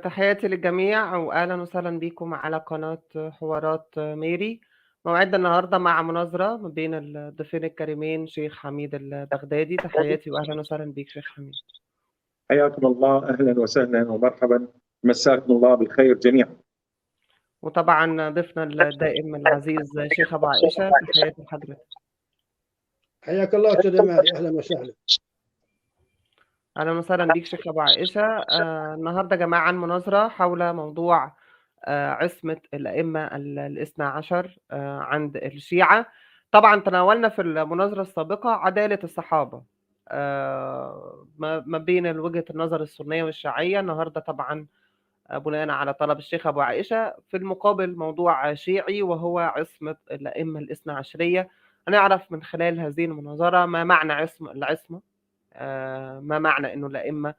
تحياتي للجميع وأهلا وسهلا بكم على قناة حوارات ميري. موعدنا النهاردة مع مناظرة ما بين الضيفين الكريمين شيخ حميد البغدادي. تحياتي وأهلا وسهلا بك شيخ حميد. حياكم الله، أهلا وسهلا ومرحبا، مساكم الله بالخير جميعا. وطبعا ضيفنا الدائم العزيز شيخ أبو عائشة، تحياتي لحضرتك. حياك الله أستاذ ماهي، أهلا وسهلا. أهلا وسهلا بك شيخ أبو عائشة. النهاردة يا جماعة مناظرة حول موضوع عصمة الأئمة الاثنى عشر عند الشيعة. طبعا تناولنا في المناظرة السابقة عدالة الصحابة ما بين وجهة النظر السنية والشيعية. النهاردة طبعا بناء على طلب الشيخ أبو عائشة في المقابل موضوع شيعي وهو عصمة الأئمة الاثنى عشرية. هنعرف من خلال هذه المناظرة ما معنى العصمة، ما معنى انه الائمه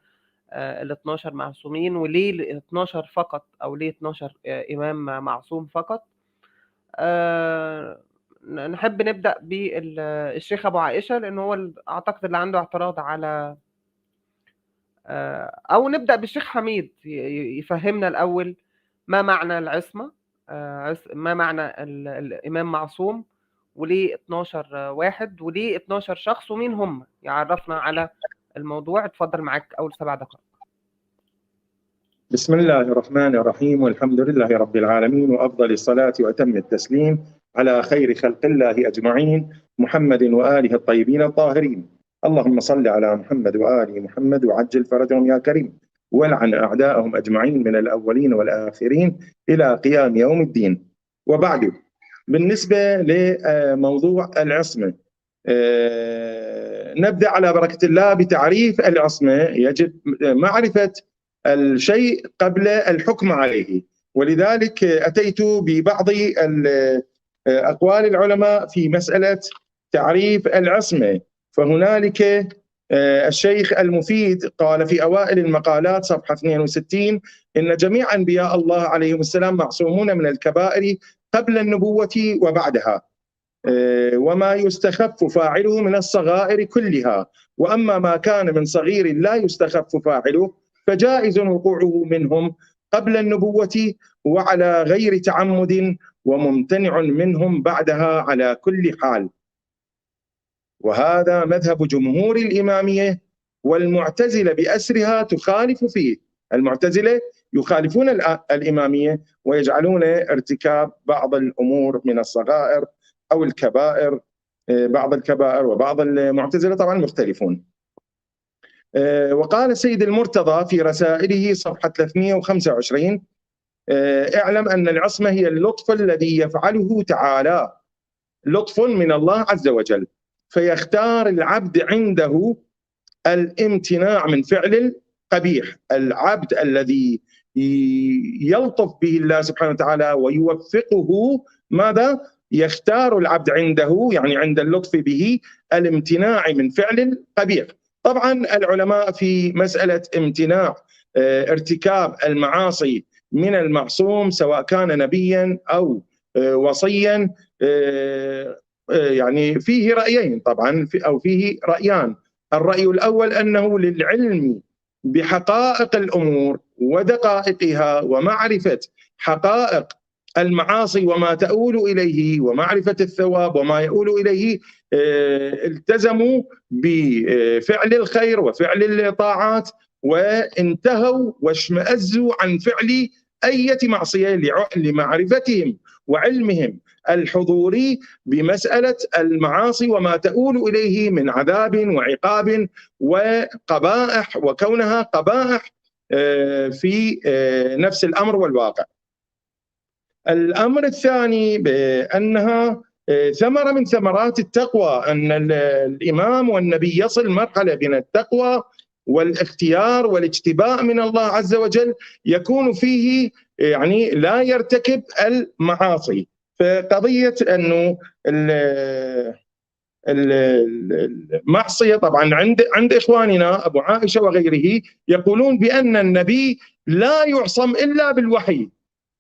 ال 12 معصومين، وليه ال 12 فقط او ليه 12 امام معصوم فقط. نحب نبدا بالشيخ ابو عائشه لانه هو اعتقد اللي عنده اعتراض على او نبدا بالشيخ حميد يفهمنا الاول ما معنى العصمه، ما معنى الامام معصوم، وليه 12 واحد، وليه 12 شخص، ومين هم، يعرفنا على الموضوع. اتفضل، معاك أول 7 دقائق. بسم الله الرحمن الرحيم، والحمد لله رب العالمين، وأفضل الصلاة وأتم التسليم على خير خلق الله أجمعين، محمد وآله الطيبين الطاهرين. اللهم صل على محمد وآل محمد وعجل فرجهم يا كريم، والعن أعداءهم أجمعين من الأولين والآخرين إلى قيام يوم الدين. وبعد، بالنسبة لموضوع العصمة، نبدأ على بركة الله بتعريف العصمة. يجب معرفة الشيء قبل الحكم عليه، ولذلك أتيت ببعض أقوال العلماء في مسألة تعريف العصمة. فهنالك الشيخ المفيد قال في أوائل المقالات صفحة 62 إن جميع أنبياء الله عليهم السلام معصومون من الكبائر قبل النبوة وبعدها، وما يستخف فاعله من الصغائر كلها، وأما ما كان من صغير لا يستخف فاعله فجائز وقوعه منهم قبل النبوة وعلى غير تعمد، وممتنع منهم بعدها على كل حال. وهذا مذهب جمهور الإمامية، والمعتزلة بأسرها تخالف فيه. المعتزلة يخالفون الإمامية ويجعلون ارتكاب بعض الأمور من الصغائر أو الكبائر، بعض الكبائر، وبعض المعتزلة طبعا مختلفون. وقال سيد المرتضى في رسائله صفحة 325: اعلم أن العصمة هي اللطف الذي يفعله تعالى، لطف من الله عز وجل، فيختار العبد عنده الامتناع من فعل القبيح. العبد الذي يلطف به الله سبحانه وتعالى ويوفقه، ماذا؟ يختار العبد عنده، يعني عند اللطف به، الامتناع من فعل القبيح. طبعا العلماء في مسألة امتناع ارتكاب المعاصي من المعصوم سواء كان نبيا أو وصيا، يعني فيه رأيين طبعا، أو فيه رأيان. الرأي الأول أنه للعلم بحقائق الأمور ودقائقها ومعرفة حقائق المعاصي وما تؤول إليه ومعرفة الثواب وما يؤول إليه، التزموا بفعل الخير وفعل الطاعات، وانتهوا واشمأزوا عن فعل أي معصية لمعرفتهم وعلمهم الحضوري بمسألة المعاصي وما تؤول إليه من عذاب وعقاب وقبائح، وكونها قبائح في نفس الأمر والواقع. الأمر الثاني بأنها ثمرة من ثمرات التقوى، أن الإمام والنبي يصل مرحلة من التقوى والاختيار والاجتباء من الله عز وجل يكون فيه يعني لا يرتكب المعاصي. فقضية أنه المعصية طبعا عند إخواننا أبو عائشة وغيره يقولون بأن النبي لا يعصم إلا بالوحي،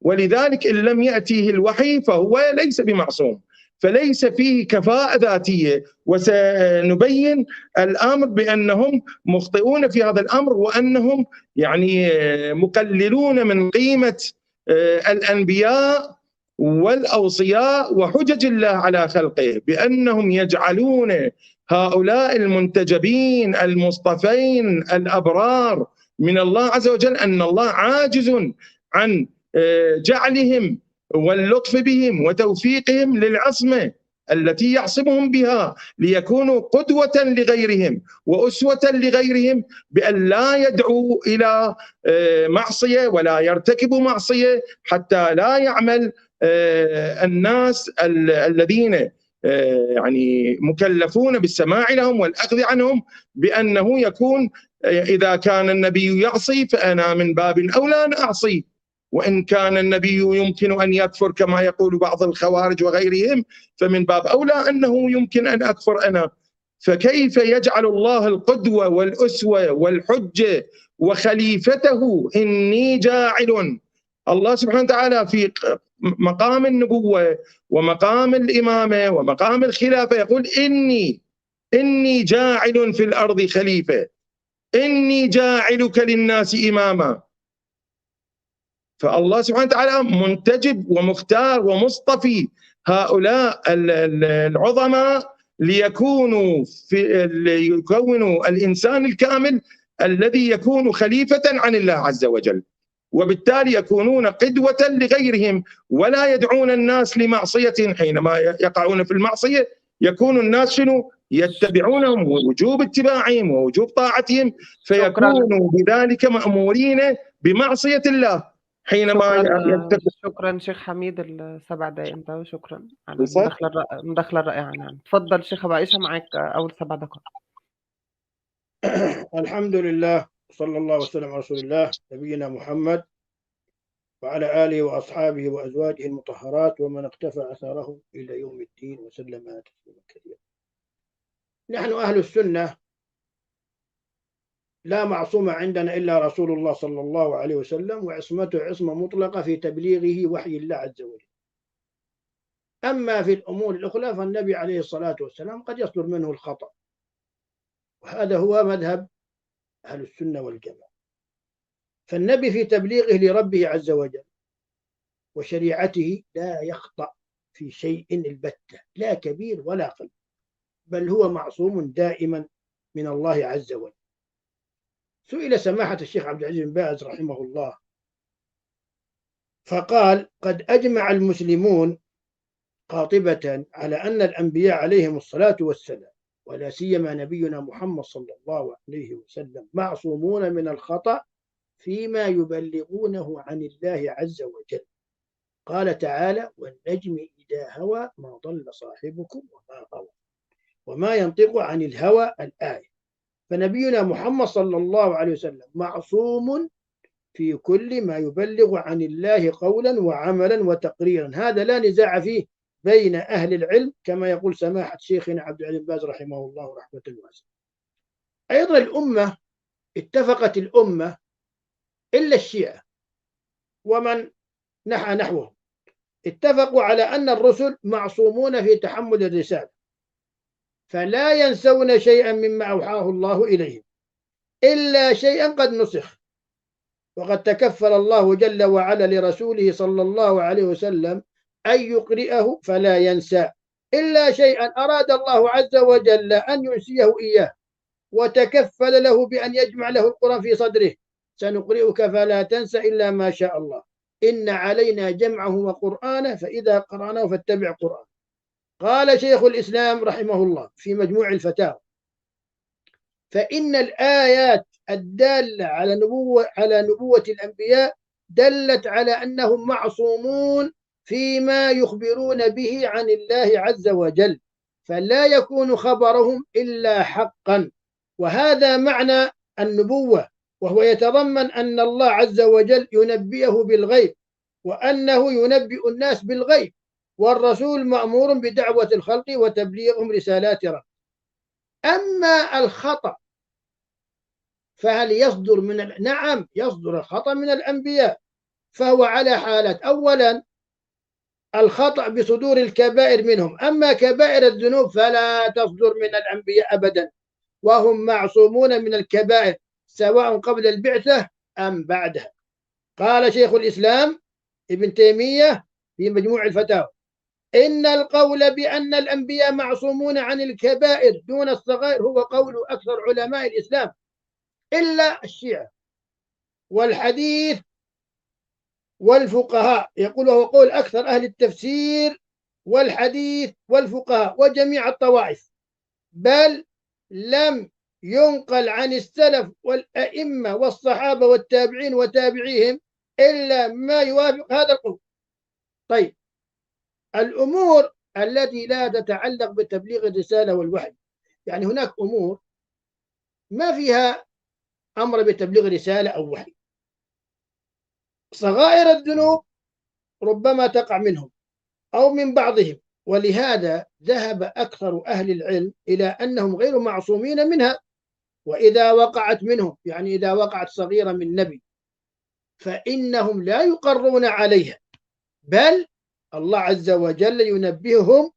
ولذلك إن لم يأتيه الوحي فهو ليس بمعصوم. فليس فيه كفاءة ذاتية، وسنبين الأمر بأنهم مخطئون في هذا الأمر، وأنهم يعني مقللون من قيمة الأنبياء والأوصياء وحجج الله على خلقه، بأنهم يجعلون هؤلاء المنتجبين المصطفين الأبرار من الله عز وجل أن الله عاجز عن جعلهم واللطف بهم وتوفيقهم للعصمة التي يعصمهم بها، ليكونوا قدوة لغيرهم وأسوة لغيرهم، بأن لا يدعوا إلى معصية ولا يرتكبوا معصية، حتى لا يعمل الناس الذين يعني مكلفون بالسماع لهم والأخذ عنهم بأنه يكون إذا كان النبي يعصي فأنا من باب أولى أن أعصي، وإن كان النبي يمكن أن يكفر كما يقول بعض الخوارج وغيرهم فمن باب أولى أنه يمكن أن أكفر أنا. فكيف يجعل الله القدوة والأسوة والحجة وخليفته؟ إني جاعل، الله سبحانه وتعالى في مقام النبوة ومقام الإمامة ومقام الخلافة يقول إني جاعل في الأرض خليفة، إني جاعلك للناس إماما. فالله سبحانه وتعالى منتجب ومختار ومصطفي هؤلاء العظماء ليكونوا الإنسان الكامل الذي يكون خليفة عن الله عز وجل، وبالتالي يكونون قدوة لغيرهم ولا يدعون الناس لمعصية. حينما يقعون في المعصية يكون الناس شنو؟ يتبعونهم، ووجوب اتباعهم ووجوب طاعتهم، فيكونوا بذلك مأمورين بمعصية الله. حينما شكرا شيخ حميد، ال7 دقائق انتهوا. شكرا على المداخلة الرائعة. نعم تفضل شيخ أبو عائشة، معك أول 7 دقائق. الحمد لله، صلى الله وسلم على رسول الله نبينا محمد وعلى آله وأصحابه وأزواجه المطهرات ومن اقتفى أثاره إلى يوم الدين وسلم تسليما كثيرا. نحن أهل السنة لا معصوم عندنا إلا رسول الله صلى الله عليه وسلم، وعصمته عصمة مطلقة في تبليغه وحي الله عز وجل. أما في الأمور الأخرى فالنبي عليه الصلاة والسلام قد يصدر منه الخطأ، وهذا هو مذهب أهل السنة والجماعة. فالنبي في تبليغه لربه عز وجل وشريعته لا يخطأ في شيء البتة، لا كبير ولا قليل، بل هو معصوم دائما من الله عز وجل. سئل سماحة الشيخ عبد العزيز بن باز رحمه الله فقال: قد أجمع المسلمون قاطبة على أن الأنبياء عليهم الصلاة والسلام ولا سيما نبينا محمد صلى الله عليه وسلم معصومون من الخطأ فيما يبلغونه عن الله عز وجل. قال تعالى: والنجم إذا هوى ما ضل صاحبكم وما غوى وما ينطق عن الهوى، الآية. فنبينا محمد صلى الله عليه وسلم معصوم في كل ما يبلغ عن الله قولا وعملا وتقريرا، هذا لا نزاع فيه بين أهل العلم كما يقول سماحة شيخنا عبد العزيز بن باز رحمه الله رحمة واسعة. أيضا الأمة اتفقت الأمة إلا الشيعة ومن نحى نحوهم اتفقوا على أن الرسل معصومون في تحمل الرسالة، فلا ينسون شيئا مما أوحاه الله إليهم إلا شيئا قد نسخ. وقد تكفل الله جل وعلا لرسوله صلى الله عليه وسلم أن يقرئه فلا ينسى إلا شيئا أراد الله عز وجل أن ينسيه إياه، وتكفل له بأن يجمع له القرآن في صدره: سنقرئك فلا تنسى إلا ما شاء الله، إن علينا جمعه وقرآنه فإذا قرأناه فاتبع قرآن. قال شيخ الإسلام رحمه الله في مجموع الفتاوى: فإن الآيات الدالة على نبوة الأنبياء دلت على أنهم معصومون فيما يخبرون به عن الله عز وجل، فلا يكون خبرهم إلا حقا. وهذا معنى النبوة، وهو يتضمن أن الله عز وجل ينبئه بالغيب، وأنه ينبئ الناس بالغيب، والرسول مأمور بدعوة الخلق وتبليغهم رسالات ربه. أما الخطأ فهل يصدر نعم يصدر الخطأ من الأنبياء، فهو على حالات. أولا الخطأ بصدور الكبائر منهم، أما كبائر الذنوب فلا تصدر من الأنبياء أبدا، وهم معصومون من الكبائر سواء قبل البعثة أم بعدها. قال شيخ الإسلام ابن تيمية في مجموع الفتاوى: إن القول بأن الأنبياء معصومون عن الكبائر دون الصغائر هو قول أكثر علماء الإسلام إلا الشيعة. والحديث والفقهاء، يقول هو قول أكثر أهل التفسير والحديث والفقهاء وجميع الطوائف، بل لم ينقل عن السلف والأئمة والصحابة والتابعين وتابعيهم إلا ما يوافق هذا القول. طيب، الأمور التي لا تتعلق بتبليغ الرسالة والوحي، يعني هناك أمور ما فيها أمر بتبليغ رسالة أو وحي. صغائر الذنوب ربما تقع منهم أو من بعضهم، ولهذا ذهب أكثر أهل العلم إلى أنهم غير معصومين منها. وإذا وقعت منهم، يعني إذا وقعت صغيرة من نبي، فإنهم لا يقرون عليها، بل الله عز وجل ينبههم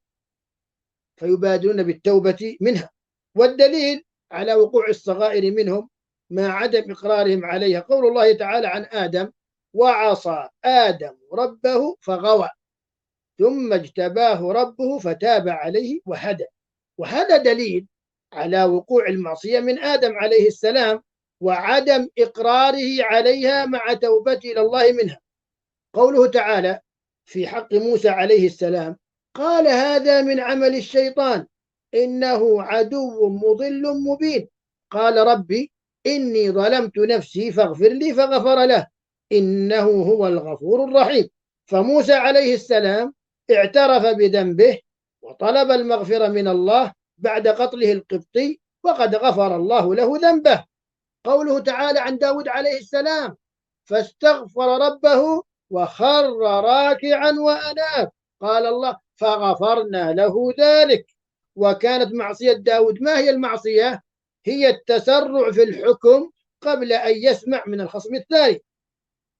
فيبادرون بالتوبة منها. والدليل على وقوع الصغائر منهم مع عدم إقرارهم عليها قول الله تعالى عن آدم: وعصى آدم ربه فغوى ثم اجتباه ربه فتاب عليه وهدى. وهذا دليل على وقوع المعصية من آدم عليه السلام وعدم إقراره عليها مع توبته إلى الله منها. قوله تعالى في حق موسى عليه السلام: قال هذا من عمل الشيطان إنه عدو مضل مبين، قال ربي إني ظلمت نفسي فاغفر لي فغفر له إنه هو الغفور الرحيم. فموسى عليه السلام اعترف بذنبه وطلب المغفرة من الله بعد قتله القبطي، وقد غفر الله له ذنبه. قوله تعالى عن داود عليه السلام: فاستغفر ربه وخر راكعا وأناب، قال الله: فغفرنا له ذلك. وكانت معصية داود ما هي المعصية؟ هي التسرع في الحكم قبل أن يسمع من الخصم الثاني.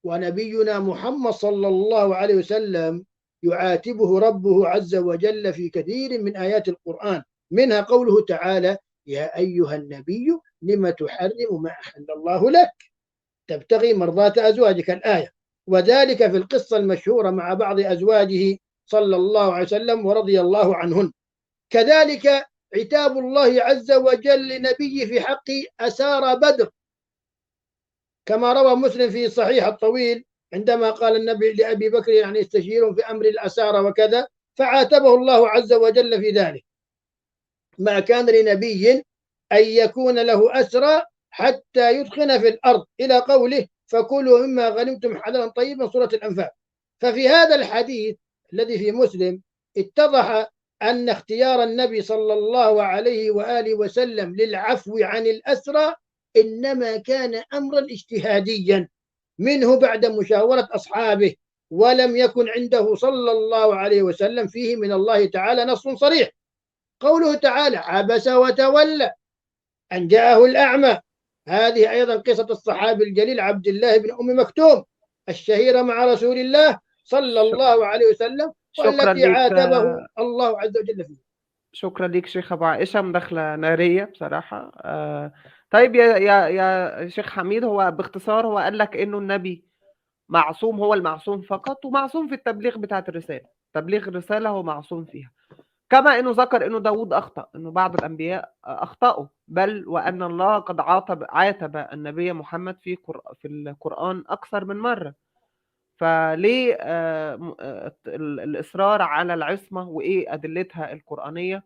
ونبينا محمد صلى الله عليه وسلم يعاتبه ربه عز وجل في كثير من آيات القرآن، منها قوله تعالى: يا أيها النبي لم تحرم ما أحل الله لك تبتغي مرضات أزواجك، الآية. وذلك في القصة المشهورة مع بعض أزواجه صلى الله عليه وسلم ورضي الله عنهن. كذلك عتاب الله عز وجل لنبيه في حق أسارى بدر، كما روى مسلم في صحيح الطويل عندما قال النبي لأبي بكر يعني استشيرهم في أمر الأسارى وكذا، فعاتبه الله عز وجل في ذلك. ما كان لنبي أن يكون له أسرى حتى يدخن في الأرض، إلى قوله: فكلوا مما غنمتم حلالا طيبا، سورة الأنفال. ففي هذا الحديث الذي في مسلم اتضح أن اختيار النبي صلى الله عليه وآله وسلم للعفو عن الأسرى إنما كان أمرا اجتهاديا منه بعد مشاورة أصحابه، ولم يكن عنده صلى الله عليه وسلم فيه من الله تعالى نص صريح. قوله تعالى: عبس وتولى أن جاءه الأعمى، هذه أيضا قصة الصحابي الجليل عبد الله بن أم مكتوم الشهيرة مع رسول الله صلى الله عليه وسلم، شكرا والتي لك عاتبه الله عز وجل فيها. شكرا لك شيخ أبو عائشة، مداخلة نارية بصراحة. طيب يا شيخ حميد، هو باختصار هو قال لك إنه النبي معصوم، هو المعصوم فقط، ومعصوم في التبليغ بتاعة الرسالة، تبليغ الرسالة هو معصوم فيها، كما إنه ذكر إنه داود أخطأ، إنه بعض الأنبياء أخطأوا، بل وأن الله قد عاتب النبي محمد في القرآن أكثر من مرة. فليه الإصرار على العصمة، وإيه أدلتها القرآنية،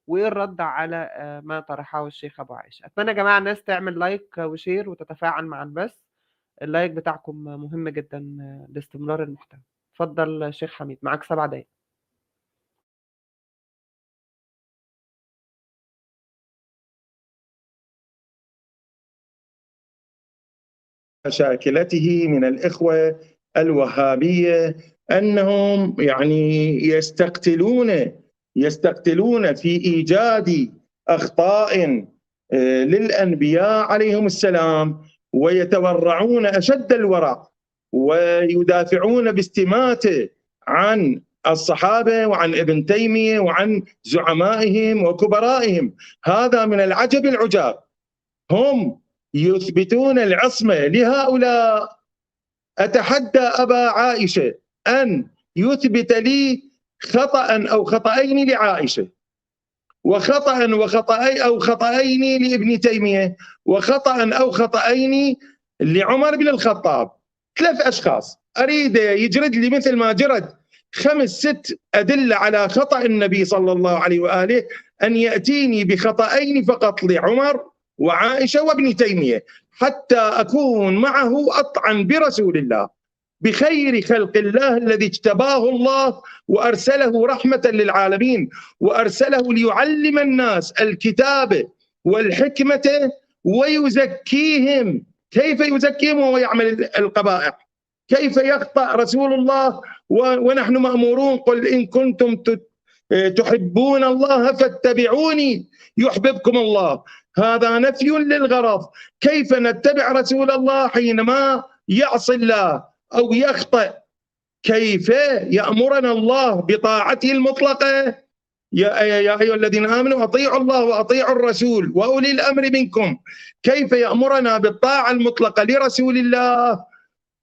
وإيه الرد على ما طرحه الشيخ أبو عائشة؟ أتمنى يا جماعة الناس تعمل لايك وشير وتتفاعل مع البث، اللايك بتاعكم مهم جدا لاستمرار المحتوى. اتفضل شيخ حميد، معاك 7 دقايق. مشاكلته من الإخوة الوهابية أنهم يعني يستقتلون في إيجاد أخطاء للأنبياء عليهم السلام، ويتورعون أشد الورع، ويدافعون باستماتة عن الصحابة وعن ابن تيمية وعن زعمائهم وكبرائهم. هذا من العجب العجاب. هم يثبتون العصمة لهؤلاء. أتحدى أبا عائشة أن يثبت لي خطأ أو خطأين لعائشة، وخطأ أو خطأين لابن تيمية، وخطأ أو خطأين لعمر بن الخطاب. 3 أشخاص أريد يجرد لي مثل ما جرد 5 6 أدلة على خطأ النبي صلى الله عليه وآله، أن يأتيني بخطأين فقط لعمر وعائشة وابن تيمية حتى أكون معه أطعن برسول الله، بخير خلق الله الذي اجتباه الله وأرسله رحمة للعالمين، وأرسله ليعلم الناس الكتاب والحكمة ويزكيهم. كيف يزكيهم وهو يعمل القبائح؟ كيف يخطأ رسول الله ونحن مأمورون قل إن كنتم تحبون الله فاتبعوني يحببكم الله؟ هذا نفي للغرض. كيف نتبع رسول الله حينما يعصي الله أو يخطئ؟ كيف يأمرنا الله بطاعته المطلقة؟ يا أيها الذين آمنوا أطيعوا الله وأطيعوا الرسول وأولي الأمر منكم. كيف يأمرنا بالطاعة المطلقة لرسول الله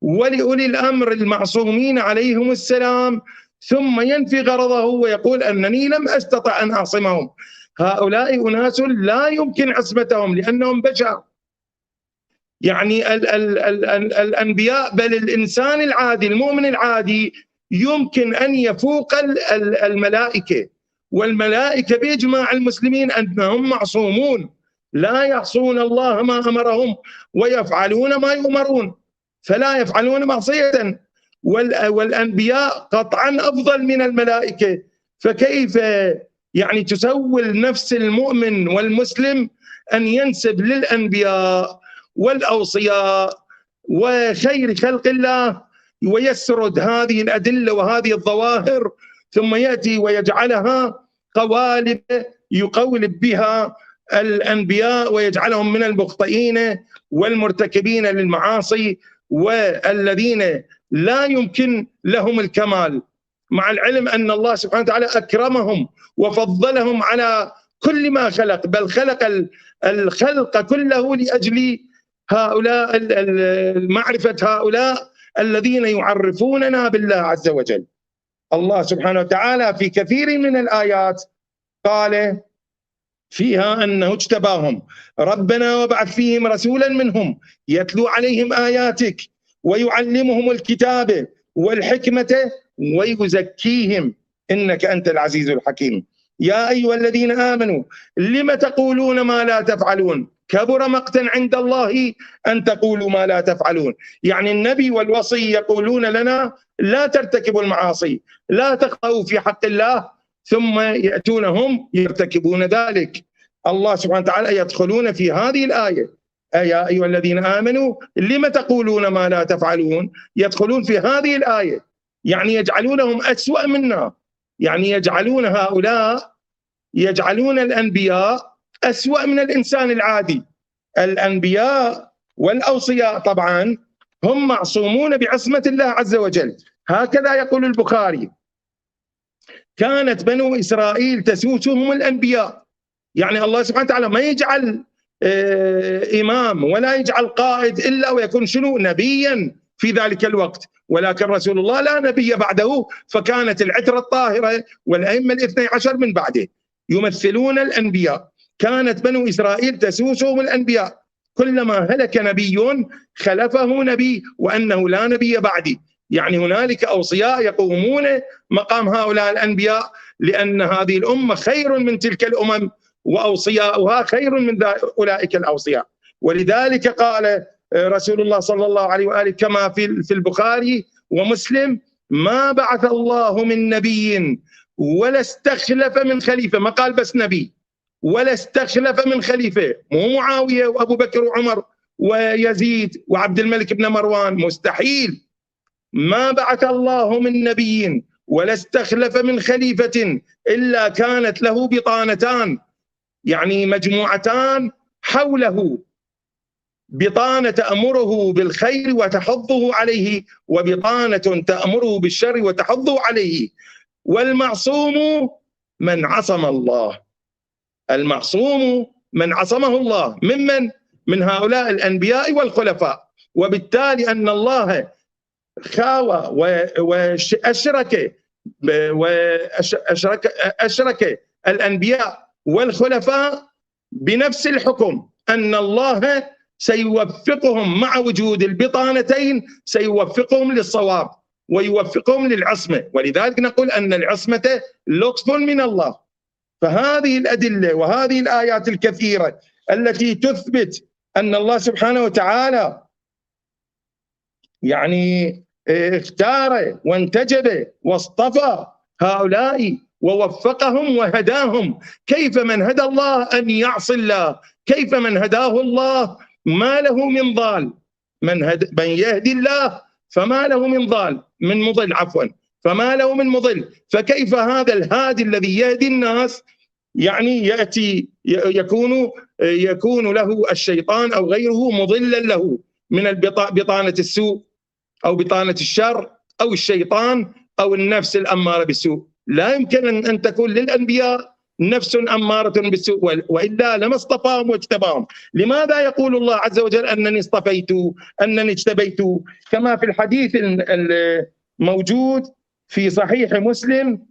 ولأولي الأمر المعصومين عليهم السلام، ثم ينفي غرضه ويقول أنني لم أستطع أن أعصمهم؟ هؤلاء أناس لا يمكن عصمتهم لأنهم بشر. يعني الأنبياء بل الإنسان العادي المؤمن العادي يمكن أن يفوق الملائكة، والملائكة بإجماع المسلمين أنهم معصومون لا يعصون الله ما أمرهم ويفعلون ما يؤمرون، فلا يفعلون معصية. والأنبياء قطعا أفضل من الملائكة، فكيف يعني تسول نفس المؤمن والمسلم أن ينسب للأنبياء والأوصياء وخير خلق الله ويسرد هذه الأدلة وهذه الظواهر، ثم يأتي ويجعلها قوالب يقولب بها الأنبياء ويجعلهم من المخطئين والمرتكبين للمعاصي والذين لا يمكن لهم الكمال، مع العلم أن الله سبحانه وتعالى أكرمهم وفضلهم على كل ما خلق، بل خلق الخلق كله لأجل هؤلاء معرفة هؤلاء الذين يعرفوننا بالله عز وجل. الله سبحانه وتعالى في كثير من الآيات قال فيها أنه اجتباهم. ربنا وابعث فيهم رسولا منهم يتلو عليهم آياتك ويعلمهم الكتاب والحكمة ويزكيهم إنك أنت العزيز الحكيم. يا أيها الذين آمنوا لم تقولون ما لا تفعلون كبر مقتا عند الله أن تقولوا ما لا تفعلون. يعني النبي والوصي يقولون لنا لا ترتكبوا المعاصي، لا تخطئوا في حق الله، ثم يأتون هم يرتكبون ذلك. الله سبحانه وتعالى يدخلون في هذه الآية يا أيها الذين آمنوا لم تقولون ما لا تفعلون، يدخلون في هذه الآية، يعني يجعلونهم أسوأ منا، يعني يجعلون هؤلاء يجعلون الأنبياء أسوأ من الإنسان العادي. الأنبياء والأوصياء طبعا هم معصومون بعصمة الله عز وجل. هكذا يقول البخاري: كانت بنو إسرائيل تسوسهم الأنبياء. يعني الله سبحانه وتعالى ما يجعل إمام ولا يجعل قائد إلا ويكون شنو؟ نبيا في ذلك الوقت، ولكن رسول الله لا نبي بعده، فكانت العترة الطاهرة والأئمة ال12 من بعده يمثلون الأنبياء. كانت بنو إسرائيل تسوسهم الأنبياء، كلما هلك نبي خلفه نبي وأنه لا نبي بعدي. يعني هنالك أوصياء يقومون مقام هؤلاء الأنبياء، لأن هذه الأمة خير من تلك الأمم وأوصياؤها خير من أولئك الأوصياء. ولذلك قال رسول الله صلى الله عليه وآله كما في البخاري ومسلم: ما بعث الله من نبي ولا استخلف من خليفة. ما قال بس نبي، ولا استخلف من خليفة، مو معاوية وأبو بكر وعمر ويزيد وعبد الملك بن مروان، مستحيل. ما بعث الله من نبي ولا استخلف من خليفة إلا كانت له بطانتان، يعني مجموعتان حوله: بطانة تأمره بالخير وتحضه عليه، وبطانة تأمره بالشر وتحضه عليه. والمعصوم من عصم الله. المعصوم من عصمه الله ممن؟ من هؤلاء الأنبياء والخلفاء. وبالتالي أن الله خاوى وأشرك الأنبياء والخلفاء بنفس الحكم، أن الله سيوفقهم مع وجود البطانتين، سيوفقهم للصواب ويوفقهم للعصمة. ولذلك نقول أن العصمة لطف من الله. فهذه الأدلة وهذه الآيات الكثيرة التي تثبت أن الله سبحانه وتعالى يعني اختار وانتجب واصطفى هؤلاء ووفقهم وهداهم. كيف من هدى الله أن يعصي الله؟ كيف من هداه الله ما له من ضال؟ من يهدي الله فما له من ضال، من مضل عفوا، فما له من مضل. فكيف هذا الهادي الذي يهدي الناس يعني يأتي يكون له الشيطان أو غيره مضلا له من بطانة السوء أو بطانة الشر أو الشيطان أو النفس الأمارة بالسوء؟ لا يمكن أن تكون للأنبياء نفس أمارة بالسوء، وإلا لما اصطفاهم واجتباهم. لماذا يقول الله عز وجل أنني اصطفيت، أنني اجتبيت؟ كما في الحديث الموجود في صحيح مسلم،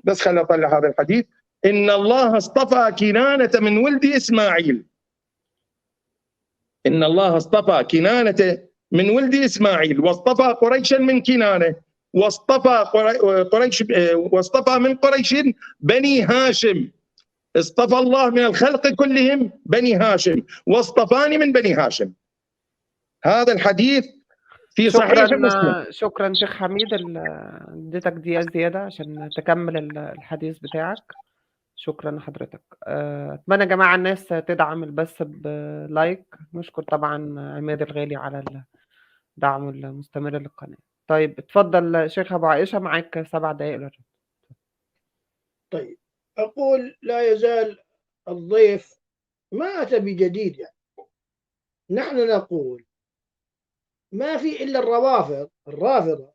بس خليني أطلع هذا الحديث: إن الله اصطفى كنانة من ولد إسماعيل. إن الله اصطفى كنانة من ولد إسماعيل، واصطفى قريشا من كنانة، واصطفى من قريش بني هاشم. اصطفى الله من الخلق كلهم بني هاشم، واصطفاني من بني هاشم. هذا الحديث في صحيح مسلم. شكرا شيخ حميد، اديتك دقيقة زيادة عشان تكمل الحديث بتاعك. شكرا لحضرتك. اتمنى يا جماعة الناس تدعم البث بلايك. نشكر طبعا عماد الغالي على الدعم المستمر للقناة. طيب اتفضل شيخ أبو عائشة، معاك 7 دقائق للرد. طيب، أقول لا يزال الضيف ما أتى بجديد. يعني نحن نقول ما في إلا الرافضة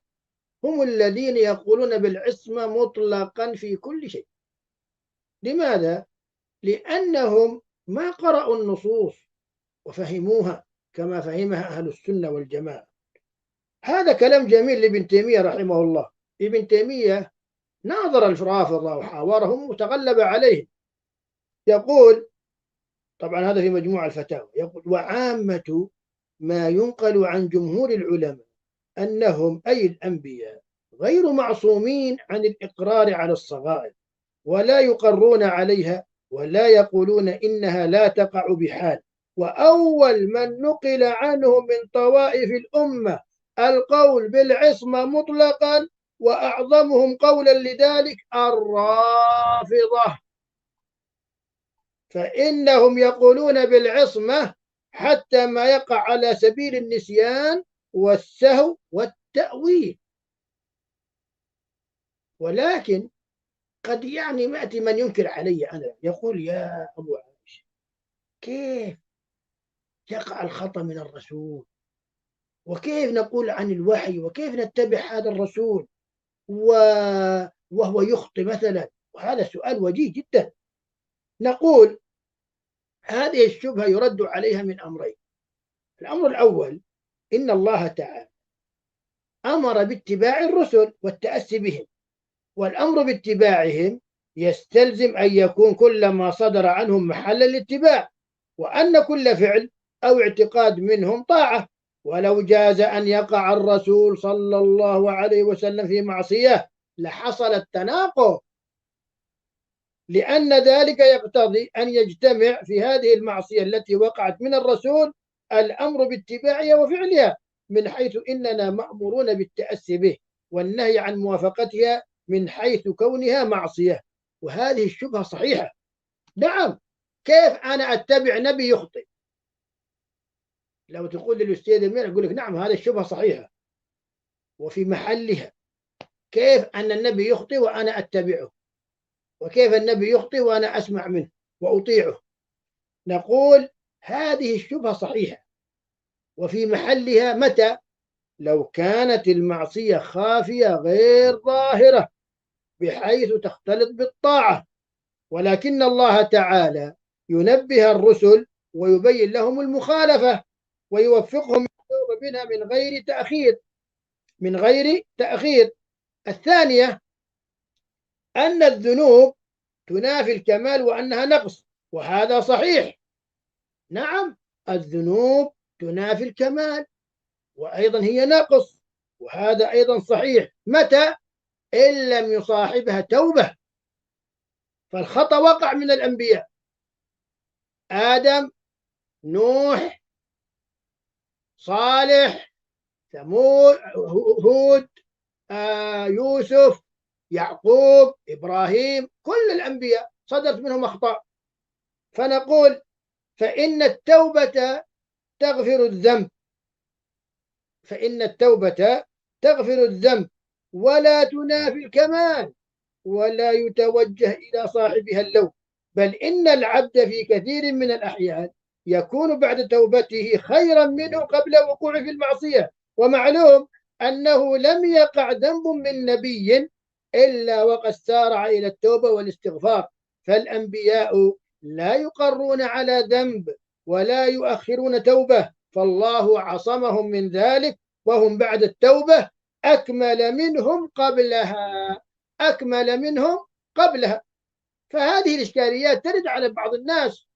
هم الذين يقولون بالعصمة مطلقا في كل شيء. لماذا؟ لأنهم ما قرأوا النصوص وفهموها كما فهمها أهل السنة والجماعة. هذا كلام جميل لابن تيمية رحمه الله. ابن تيمية ناظر الرافضة وحاورهم وتغلب عليهم. يقول، طبعا هذا في مجموع الفتاوى، يقول: وعامة ما ينقل عن جمهور العلماء أنهم أي الأنبياء غير معصومين عن الإقرار على الصغائر، ولا يقرون عليها، ولا يقولون إنها لا تقع بحال. وأول من نقل عنه من طوائف الأمة القول بالعصمة مطلقا وأعظمهم قولا لذلك الرافضة، فإنهم يقولون بالعصمة حتى ما يقع على سبيل النسيان والسهو والتأويل. ولكن قد يأتي من ينكر علي أنا، يقول: يا أبو عائشة، كيف يقع الخطأ من الرسول؟ وكيف نقول عن الوحي؟ وكيف نتبع هذا الرسول وهو يخطئ مثلا؟ وهذا سؤال وجيه جدا. نقول هذه الشبهة يرد عليها من أمرين. الأمر الأول: إن الله تعالى أمر باتباع الرسل والتأسي بهم، والأمر باتباعهم يستلزم أن يكون كل ما صدر عنهم محل الاتباع، وأن كل فعل أو اعتقاد منهم طاعة. ولو جاز أن يقع الرسول صلى الله عليه وسلم في معصية لحصل التناقض، لأن ذلك يقتضي أن يجتمع في هذه المعصية التي وقعت من الرسول الأمر باتباعها وفعلها، من حيث إننا مأمورون بالتأسي به، والنهي عن موافقتها من حيث كونها معصية. وهذه الشبهة صحيحة. نعم، كيف أنا أتبع نبي يخطئ؟ لو تقول للأستاذ أمير أقول لك نعم، هذه الشبهة صحيحة وفي محلها. كيف أن النبي يخطئ وأنا أتبعه؟ وكيف النبي يخطئ وأنا أسمع منه وأطيعه؟ نقول هذه الشبهة صحيحة وفي محلها. متى؟ لو كانت المعصية خافية غير ظاهرة، بحيث تختلط بالطاعة، ولكن الله تعالى ينبه الرسل ويبين لهم المخالفة ويوفقهم للتوبة منها من غير تأخير. الثانية أن الذنوب تنافي الكمال وأنها نقص، وهذا صحيح. نعم، الذنوب تنافي الكمال وأيضا هي نقص، وهذا أيضا صحيح. متى؟ إن لم يصاحبها توبة. فالخطأ وقع من الأنبياء: آدم، نوح، صالح، ثمود، هود، يوسف، يعقوب، إبراهيم، كل الأنبياء صدرت منهم أخطاء. فنقول فإن التوبة تغفر الذنب، فإن التوبة تغفر الذنب ولا تنافي الكمال ولا يتوجه إلى صاحبها اللوم، بل إن العبد في كثير من الأحيان يكون بعد توبته خيرا منه قبل وقوعه في المعصية. ومعلوم أنه لم يقع ذنب من نبي إلا وقد سارع إلى التوبة والاستغفار، فالأنبياء لا يقرون على ذنب ولا يؤخرون توبة، فالله عصمهم من ذلك، وهم بعد التوبة أكمل منهم قبلها. فهذه الإشكاليات ترد على بعض الناس،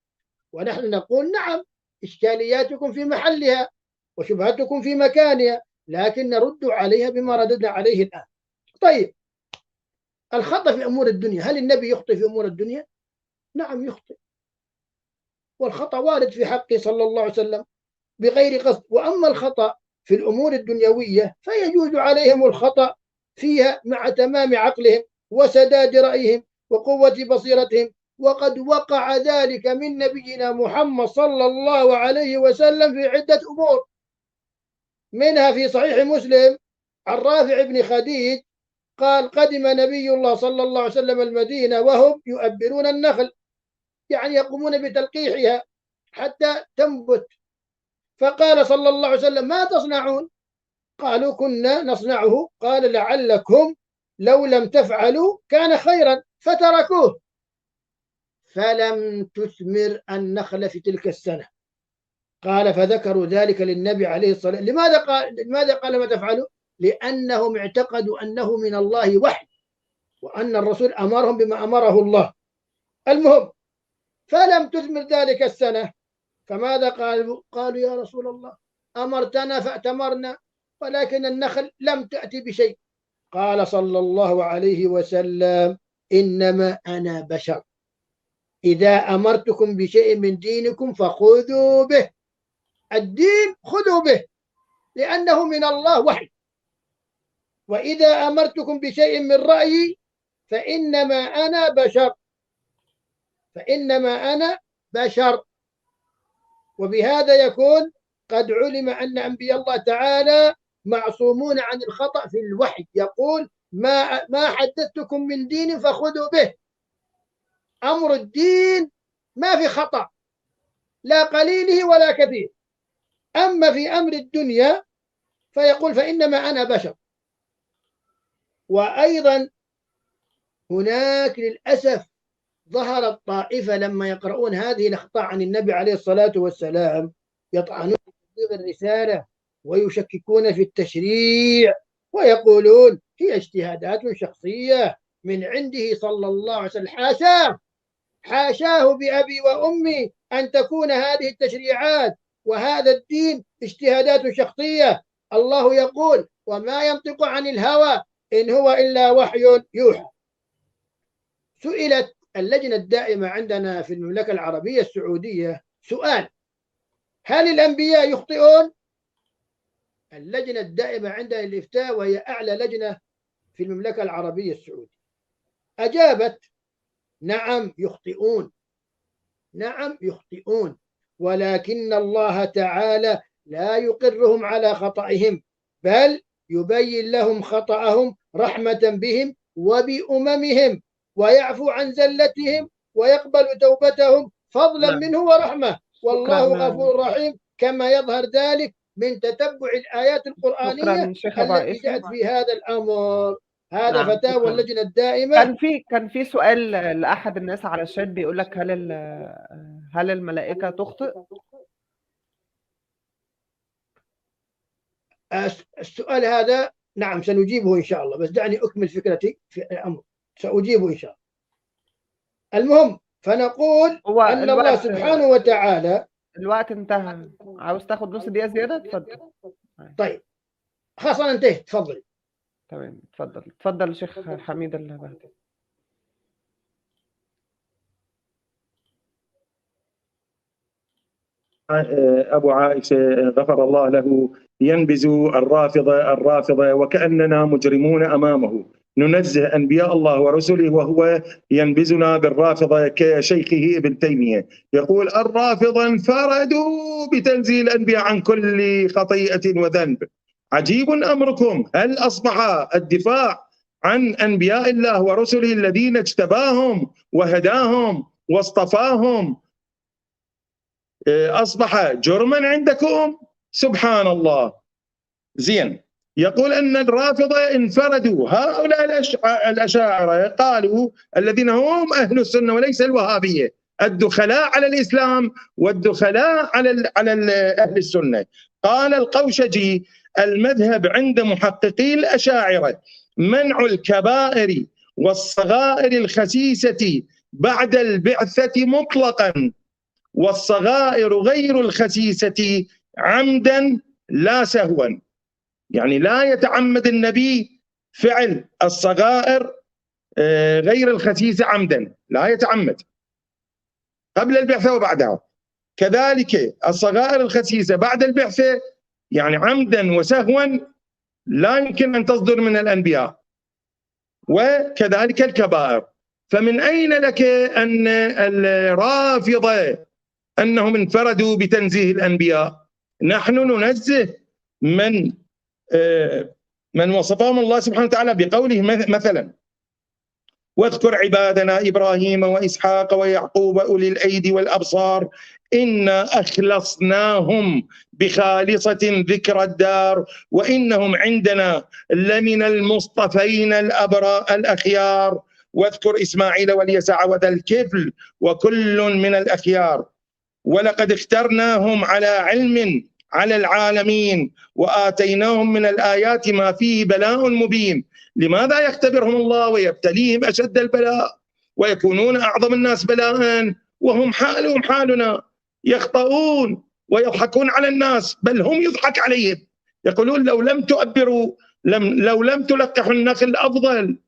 ونحن نقول نعم، إشكالياتكم في محلها وشبهتكم في مكانها، لكن نرد عليها بما رددنا عليه الآن. طيب، الخطأ في أمور الدنيا، هل النبي يخطئ في أمور الدنيا؟ نعم يخطئ، والخطأ وارد في حقه صلى الله عليه وسلم بغير قصد. وأما الخطأ في الأمور الدنيوية فيجوز عليهم الخطأ فيها مع تمام عقلهم وسداد رأيهم وقوة بصيرتهم، وقد وقع ذلك من نبينا محمد صلى الله عليه وسلم في عدة أمور، منها في صحيح مسلم عن رافع بن خديج قال: قدم نبي الله صلى الله عليه وسلم المدينة وهم يؤبرون النخل، يعني يقومون بتلقيحها حتى تنبت، فقال صلى الله عليه وسلم: ما تصنعون؟ قالوا: كنا نصنعه. قال: لعلكم لو لم تفعلوا كان خيرا، فتركوه، فلم تثمر النخل في تلك السنة. قال: فذكروا ذلك للنبي عليه الصلاة والسلام. لماذا قال ما تفعلوا؟ لأنهم اعتقدوا أنه من الله وحي، وأن الرسول أمرهم بما أمره الله. المهم، فلم تثمر ذلك السنة، فماذا قالوا؟ قالوا: يا رسول الله، أمرتنا فأتمرنا، ولكن النخل لم تأتي بشيء. قال صلى الله عليه وسلم: إنما أنا بشر، إذا أمرتكم بشيء من دينكم فخذوا به، الدين خذوا به لأنه من الله وحي، وإذا أمرتكم بشيء من رأيي فإنما أنا بشر. وبهذا يكون قد علم أن أنبياء الله تعالى معصومون عن الخطأ في الوحي. يقول: ما حدثتكم من دين فخذوا به، أمر الدين ما في خطأ لا قليله ولا كثير. أما في أمر الدنيا فيقول: فإنما أنا بشر. وأيضا هناك للأسف ظهرت طائفة لما يقرؤون هذه الأخطاء عن النبي عليه الصلاة والسلام يطعنون في تبليغ الرسالة ويشككون في التشريع ويقولون: هي اجتهادات شخصية من عنده صلى الله عليه وسلم. حاشاه بأبي وأمي أن تكون هذه التشريعات وهذا الدين اجتهادات شخصية. الله يقول: وما ينطق عن الهوى إن هو إلا وحي يوحى. سئلت اللجنة الدائمة عندنا في المملكة العربية السعودية سؤال: هل الأنبياء يخطئون؟ اللجنة الدائمة عندنا للإفتاء، وهي أعلى لجنة في المملكة العربية السعودية، أجابت: نعم يخطئون، ولكن الله تعالى لا يقرهم على خطئهم، بل يبين لهم خطأهم رحمة بهم وبأممهم، ويعفو عن زلتهم ويقبل توبتهم فضلا منه ورحمة، والله غفور رحيم، كما يظهر ذلك من تتبع الآيات القرآنية التي جاءت في هذا الأمر. هذا نعم فتاوى شكرا. اللجنة الدائمة. كان في سؤال لأحد الناس على الشات بيقول لك هل الملائكة تخطئ؟ السؤال هذا نعم سنجيبه إن شاء الله، بس دعني أكمل فكرتي في الأمر، سأجيبه إن شاء الله. المهم فنقول هو أن الله سبحانه وتعالى. الوقت انتهى. عاوز تاخد نص دقيقة زيادة؟ اتفضل. طيب خلاص أنا انتهيت، تفضلي. تمام، اتفضل شيخ حميد البهتي. أبو عائشة غفر الله له ينبذ الرافضة وكأننا مجرمون أمامه، ننزه أنبياء الله ورسله وهو ينبذنا بالرافضة كشيخه ابن تيمية، يقول الرافضة انفردوا بتنزيل الأنبياء عن كل خطيئة وذنب. عجيب أمركم، هل أصبح الدفاع عن أنبياء الله ورسله الذين اجتباهم وهداهم واصطفاهم أصبح جرما عندكم؟ سبحان الله. زين، يقول أن الرافضة انفردوا، هؤلاء الأشاعرة قالوا الذين هم أهل السنة وليس الوهابية، الدخلاء على الإسلام والدخلاء على أهل السنة. قال القوشجي المذهب عند محققي الأشاعرة منع الكبائر والصغائر الخسيسة بعد البعثة مطلقا، والصغائر غير الخسيسة عمدا لا سهوا. يعني لا يتعمد النبي فعل الصغائر غير الخسيسة عمدا، لا يتعمد قبل البعثة وبعدها. كذلك الصغائر الخسيسة بعد البعثة يعني عمدا وسهوا لا يمكن أن تصدر من الأنبياء، وكذلك الكبائر. فمن أين لك أن الرافضة أنهم انفردوا بتنزيه الأنبياء؟ نحن ننزه من وصفهم الله سبحانه وتعالى بقوله مثلا واذكر عبادنا إبراهيم وإسحاق ويعقوب أولي الأيدي والأبصار إنا أخلصناهم بخالصة ذكر الدار وإنهم عندنا لمن المصطفين الأخيار، واذكر إسماعيل واليسع وذا الكفل وكل من الأخيار، ولقد اخترناهم على علم على العالمين وآتيناهم من الآيات ما فيه بلاء مبين. لماذا يختبرهم الله ويبتليهم أشد البلاء ويكونون أعظم الناس بلاء وهم حالهم حالنا، يخطئون ويضحكون على الناس بل هم يضحك عليهم، يقولون لو لم تؤبروا لو لم تلقحوا النخل أفضل،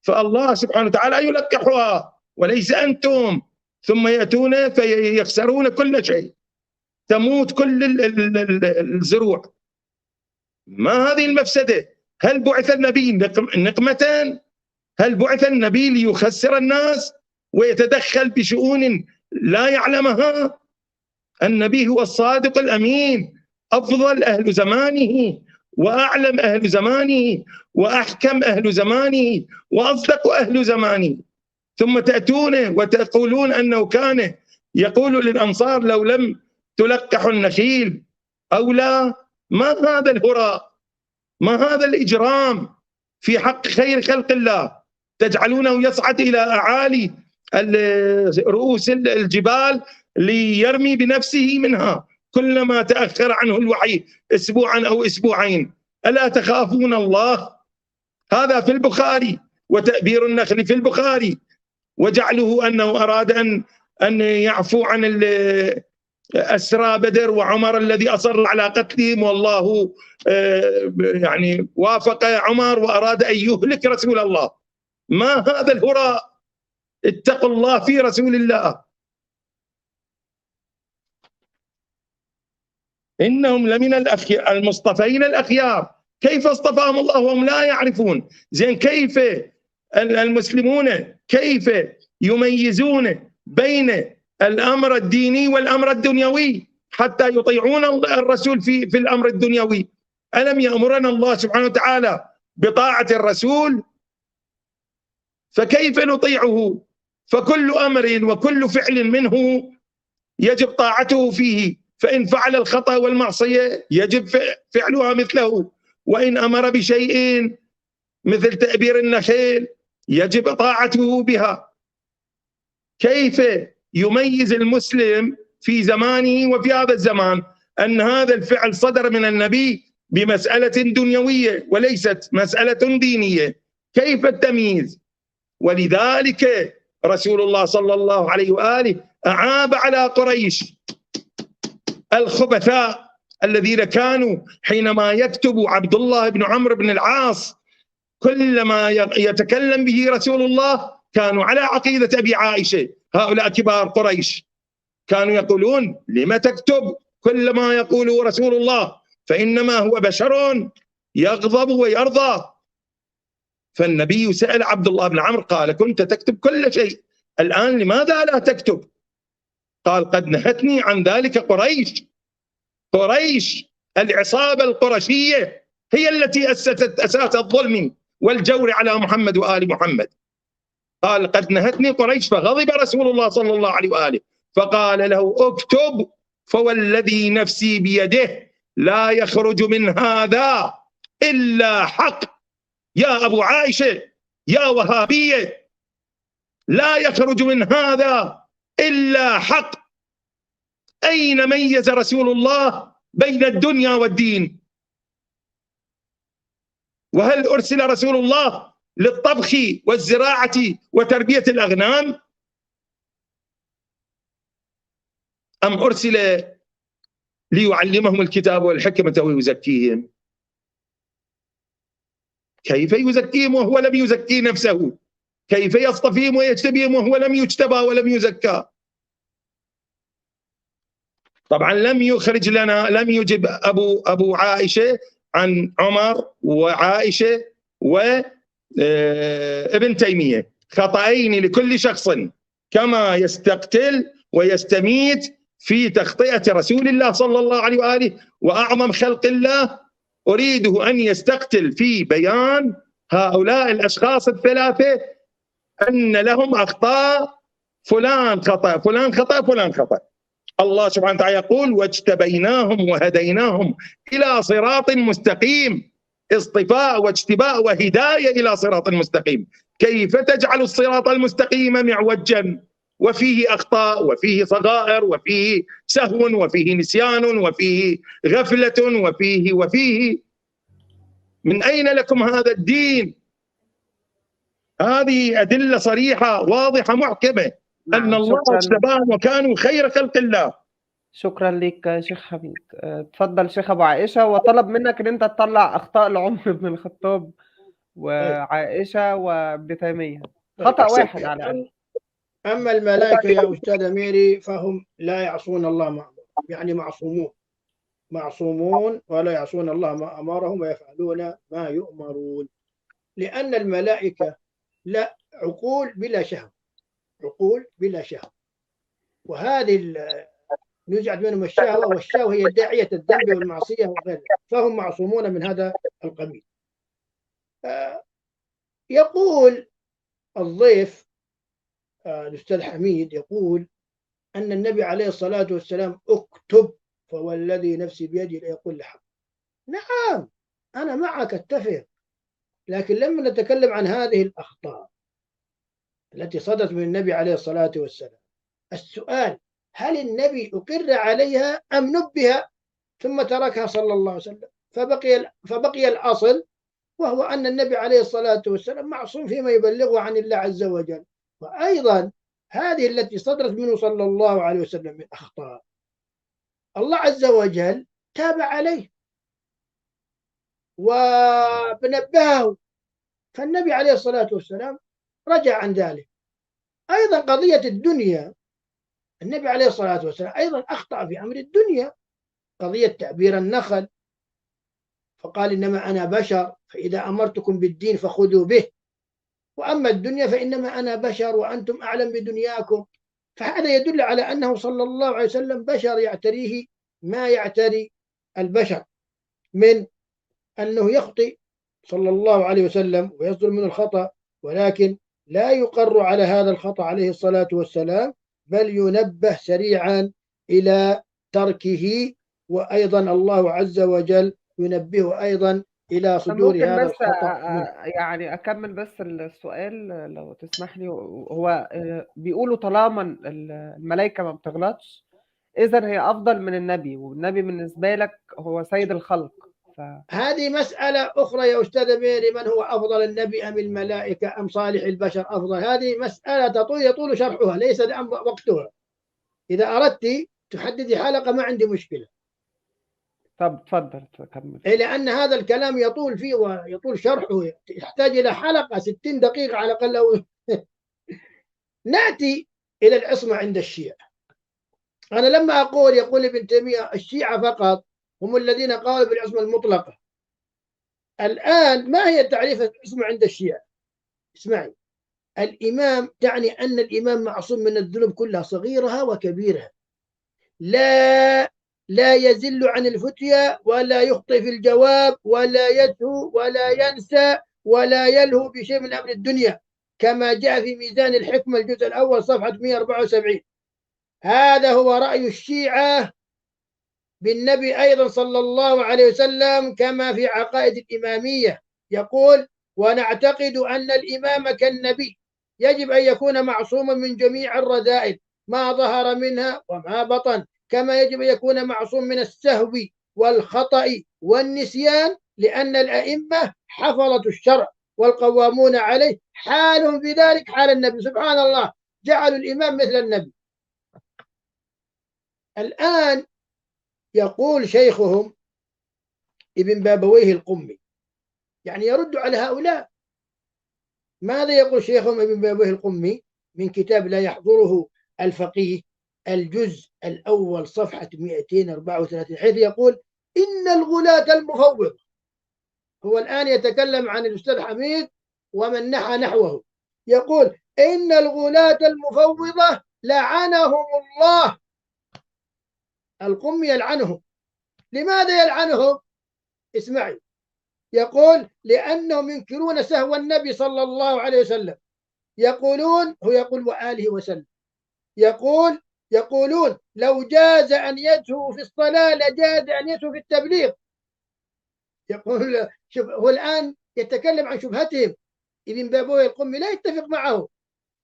فالله سبحانه وتعالى يلقحها وليس أنتم، ثم يأتون فيخسرون كل شيء، تموت كل الزروع. ما هذه المفسدة؟ هل بعث النبي نقمة؟ هل بعث النبي ليخسر الناس ويتدخل بشؤون لا يعلمها؟ النبي هو الصادق الأمين، أفضل أهل زمانه وأعلم أهل زمانه وأحكم أهل زمانه وأصدق أهل زمانه، ثم تأتون وتقولون أنه كان يقول للأنصار لو لم تلقحوا النخيل أو لا. ما هذا الهراء؟ ما هذا الإجرام في حق خير خلق الله؟ تجعلونه يصعد إلى أعالي رؤوس الجبال ليرمي بنفسه منها كلما تأخر عنه الوحي أسبوعا أو أسبوعين. ألا تخافون الله؟ هذا في البخاري، وتأبير النخل في البخاري، وجعله أنه أراد أن يعفو عن أسرى بدر وعمر الذي أصر على قتلهم، والله يعني وافق عمر وأراد أن يهلك رسول الله. ما هذا الهراء؟ اتقوا الله في رسول الله. إنهم لمن المصطفين الأخيار. كيف اصطفاهم الله وهم لا يعرفون؟ زين، كيف المسلمون كيف يميزون بين الأمر الديني والأمر الدنيوي حتى يطيعون الرسول في الأمر الدنيوي؟ ألم يأمرنا الله سبحانه وتعالى بطاعة الرسول؟ فكيف نطيعه؟ فكل أمر وكل فعل منه يجب طاعته فيه، فإن فعل الخطأ والمعصية يجب فعلها مثله، وإن أمر بشيء مثل تأبير النخيل يجب طاعته بها. كيف يميز المسلم في زمانه وفي هذا الزمان أن هذا الفعل صدر من النبي بمسألة دنيوية وليست مسألة دينية؟ كيف التمييز؟ ولذلك رسول الله صلى الله عليه وآله أعاب على قريش الخبثاء الذين كانوا حينما يكتب عبد الله بن عمرو بن العاص كلما يتكلم به رسول الله كانوا على عقيدة أبي عائشة. هؤلاء كبار قريش كانوا يقولون: لما تكتب كل ما يقوله رسول الله؟ فإنما هو بشر يغضب ويرضى. فالنبي سأل عبد الله بن عمرو قال: كنت تكتب كل شيء، الآن لماذا لا تكتب؟ قال: قد نهتني عن ذلك قريش. قريش العصابة القرشية هي التي أسست أساس الظلم والجور على محمد وآل محمد. قال: قد نهتني قريش. فغضب رسول الله صلى الله عليه وآله فقال له: اكتب، فوالذي نفسي بيده لا يخرج من هذا إلا حق. يا أبو عائشة يا وهابية، لا يخرج من هذا إلا حق. أين ميز رسول الله بين الدنيا والدين؟ وهل أرسل رسول الله للطبخ والزراعة وتربية الأغنام؟ أم أرسل ليعلمهم الكتاب والحكمة ويزكيهم؟ كيف يزكيهم وهو لم يزكي نفسه؟ كيف يصطفيهم ويجتبيهم وهو لم يجتبى ولم يزكى؟ طبعا لم يخرج لنا، لم يجب أبو عائشة عن عمر وعائشة وابن تيمية، خطأين لكل شخص، كما يستقتل ويستميت في تخطئة رسول الله صلى الله عليه وآله وأعظم خلق الله. أريده أن يستقتل في بيان هؤلاء الأشخاص الثلاثة أن لهم أخطاء، فلان خطأ فلان خطأ فلان خطأ. الله سبحانه وتعالى يقول: واجتبيناهم وهديناهم إلى صراط مستقيم. اصطفاء واجتباء وهداية إلى صراط مستقيم. كيف تجعل الصراط المستقيم معوجا وفيه أخطاء وفيه صغائر وفيه سهو وفيه نسيان وفيه غفلة وفيه من أين لكم هذا الدين؟ هذه أدلة صريحة واضحة محكمة أن الله اجتباهم وكانوا خير خلق الله. شكرا لك شيخ حميد. تفضل شيخ أبو عائشة، وطلب منك أن أنت تطلع أخطاء لعمر بن الخطاب وعائشة وابن تيمية، خطأ واحد على الأقل. أما الملائكة يا أستاذ ميري فهم لا يعصون الله ما أمرهم، يعني معصومون ولا يعصون الله ما أمرهم ويفعلون ما يؤمرون، لأن الملائكة لا عقول بلا شهوة، عقول بلا شهوة، وهذه نزعت منهم الشهوة، والشهوة هي داعية الذنب والمعصية وغيرها، فهم معصومون من هذا القبيل. يقول الضيف الأستاذ حميد، يقول أن النبي عليه الصلاة والسلام اكتب فوالذي نفسي بيدي لا يقول لحق. نعم أنا معك أتفق، لكن لما نتكلم عن هذه الأخطاء التي صدرت من النبي عليه الصلاة والسلام، السؤال: هل النبي أقر عليها أم نبه ثم تركها صلى الله عليه وسلم؟ فبقي الأصل، وهو أن النبي عليه الصلاة والسلام معصوم فيما يبلغه عن الله عز وجل. وأيضا هذه التي صدرت منه صلى الله عليه وسلم من أخطاء، الله عز وجل تاب عليه ونبهه، فالنبي عليه الصلاة والسلام رجع عن ذلك. أيضا قضية الدنيا، النبي عليه الصلاة والسلام أيضا أخطأ في أمر الدنيا، قضية تعبير النخل، فقال: إنما أنا بشر، فإذا أمرتكم بالدين فخذوا به، وأما الدنيا فإنما أنا بشر وأنتم أعلم بدنياكم. فهذا يدل على أنه صلى الله عليه وسلم بشر يعتريه ما يعتري البشر، من أنه يخطئ صلى الله عليه وسلم ويصدر منه الخطأ، ولكن لا يقر على هذا الخطأ عليه الصلاة والسلام، بل ينبه سريعا إلى تركه. وأيضا الله عز وجل ينبه أيضا إلى صدور ممكن هذا بس الخطأ منه. يعني أكمل بس السؤال لو تسمح لي. هو بيقولوا طالما الملائكة ما بتغلطش، إذا هي أفضل من النبي، والنبي بالنسبة لك هو سيد الخلق. هذه مسألة أخرى يا أستاذ ميري، من هو أفضل، النبي أم الملائكة أم صالح البشر أفضل؟ هذه مسألة يطول شرحها، ليس الآن وقتها. إذا أردت تحددي حلقة ما عندي مشكلة. طب تفضل كمل. لأن هذا الكلام يطول فيه ويطول شرحه، يحتاج إلى حلقة 60 دقيقة على الأقل. نأتي إلى العصمة عند الشيعة. أنا لما يقول ابن تيمية الشيعة فقط هم الذين قالوا بالعصمة المطلقة. الآن ما هي تعريف العصمة عند الشيعة؟ اسمعي، الإمام تعني أن الإمام معصوم من الذنوب كلها صغيرها وكبيرها، لا يزل عن الفتية، ولا يخطئ في الجواب، ولا يسهو، ولا ينسى، ولا يلهو بشيء من أمر الدنيا، كما جاء في ميزان الحكمة الجزء الأول صفحة 174. هذا هو رأي الشيعة بالنبي أيضا صلى الله عليه وسلم، كما في عقائد الإمامية يقول: ونعتقد أن الإمام كالنبي يجب أن يكون معصوما من جميع الرذائل ما ظهر منها وما بطن، كما يجب أن يكون معصوم من السهو والخطأ والنسيان، لأن الأئمة حفظة الشرع والقوامون عليه حالهم في ذلك حال النبي. سبحان الله، جعلوا الإمام مثل النبي. الآن يقول شيخهم ابن بابويه القمي، يعني يرد على هؤلاء. ماذا يقول شيخهم ابن بابويه القمي من كتاب لا يحضره الفقيه الجزء الأول صفحة 234، حيث يقول: إن الغلاة المفوض، هو الآن يتكلم عن الأستاذ حميد ومن نحى نحوه، يقول: إن الغلاة المفوضة لعنهم الله. القمي يلعنهم. لماذا يلعنهم؟ اسمعي، يقول: لأنهم ينكرون سهو النبي صلى الله عليه وسلم. يقولون، هو يقول وآله وسلم، يقولون لو جاز أن يسهو في الصلاة لجاز أن يسهو في التبليغ. يقول، شوف، هو الآن يتكلم عن شبهتهم. ابن بابويه القمي لا يتفق معه.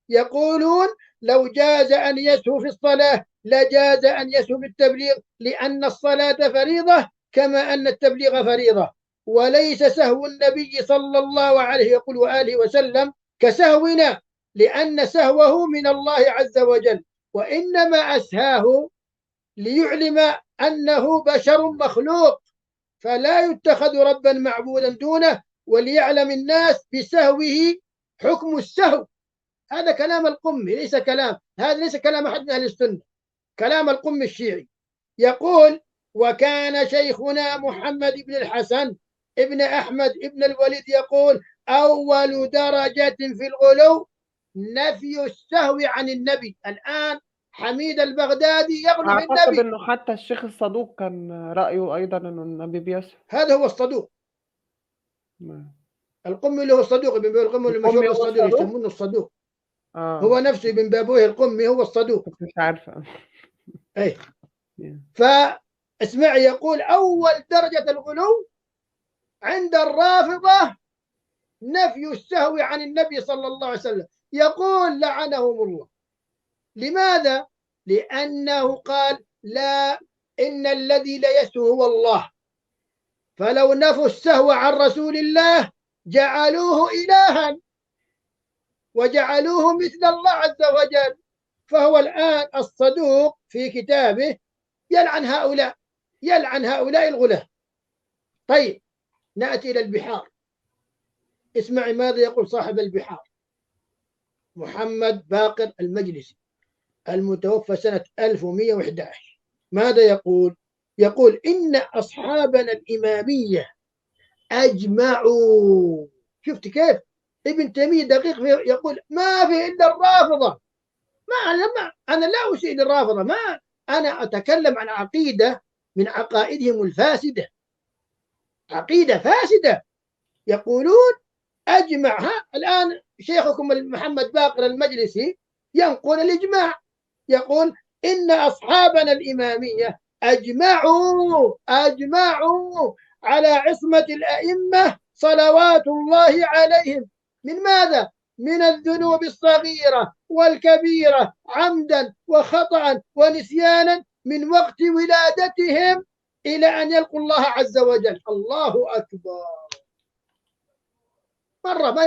يقولون لو جاز أن يسهو في الصلاة لجاز أن يسهو في التبليغ، لأن الصلاة فريضة كما أن التبليغ فريضة، وليس سهو النبي صلى الله عليه يقول وآله وسلم كسهونا، لأن سهوه من الله عز وجل، وإنما أسهاه ليعلم أنه بشر مخلوق فلا يتخذ ربا معبودا دونه، وليعلم الناس بسهوه حكم السهو. هذا كلام القمي، ليس كلام، هذا ليس كلام أحد من أهل السنة، كلام القمي الشيعي. يقول: وكان شيخنا محمد بن الحسن ابن أحمد ابن الوليد يقول: أول درجة في الغلو نفي السهو عن النبي. الآن حميد البغدادي يغلو في أعتقد النبي. إنه حتى الشيخ الصدوق كان رأيه أيضا إنه النبي بيسهو. هذا هو الصدوق. القمي اللي هو الصدوق، ابن بابويه القمي المشهور القمي هو بالصدوق، الصدوق؟ يسمونه الصدوق. آه هو نفسه ابن بابويه القمي هو الصدوق. كنت مش عارفة. أي. فاسمع، يقول: أول درجة الغلو عند الرافضة نفي السهو عن النبي صلى الله عليه وسلم. يقول: لعنهم الله. لماذا؟ لأنه قال: لا، إن الذي لا يسهو هو الله، فلو نفوا السهو عن رسول الله جعلوه إلها وجعلوه مثل الله عز وجل. فهو الآن الصدوق في كتابه يلعن هؤلاء الغلاة. طيب، نأتي إلى البحار. اسمعي ماذا يقول صاحب البحار محمد باقر المجلسي المتوفى سنة 1111. ماذا يقول؟ يقول: إن أصحابنا الإمامية أجمعوا. شفت كيف؟ ابن تيمية دقيق فيه، يقول: ما في إلا الرافضة. أنا لا أسيء للرافضة، ما أنا أتكلم عن عقيدة من عقائدهم الفاسدة، عقيدة فاسدة. يقولون أجمع. الآن شيخكم محمد باقر المجلسي ينقل الإجماع، يقول: إن أصحابنا الإمامية أجمعوا على عصمة الأئمة صلوات الله عليهم من ماذا؟ من الذنوب الصغيرة والكبيرة عمدا وخطأ ونسيانا من وقت ولادتهم إلى أن يلقوا الله عز وجل. الله أكبر. مرة ما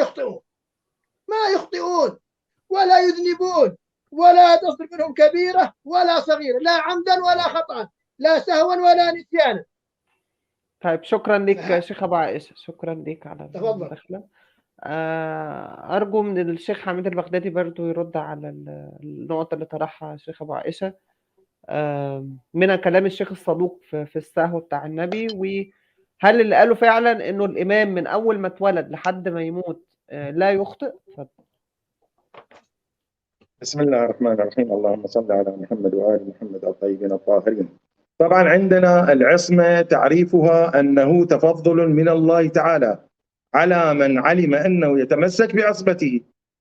يخطئون ولا يذنبون ولا تصدر منهم كبيرة ولا صغيرة، لا عمدا ولا خطأ، لا سهوا ولا نسيانا. طيب شكرا لك شيخ أبو عائشة، شكرا لك على تفضل. المداخلة. أرجو من الشيخ حميد البغدادي برضو يرد على النقطة اللي طرحها الشيخ أبو عائشة من كلام الشيخ الصدوق في السهو بتاع النبي، وهل اللي قاله فعلا إنه الإمام من أول ما اتولد لحد ما يموت لا يخطئ؟ بسم الله الرحمن الرحيم. اللهم صل على محمد وآل محمد الطيبين الطاهرين. طبعا عندنا العصمة تعريفها أنه تفضل من الله تعالى على من علم أنه يتمسك بعصمته،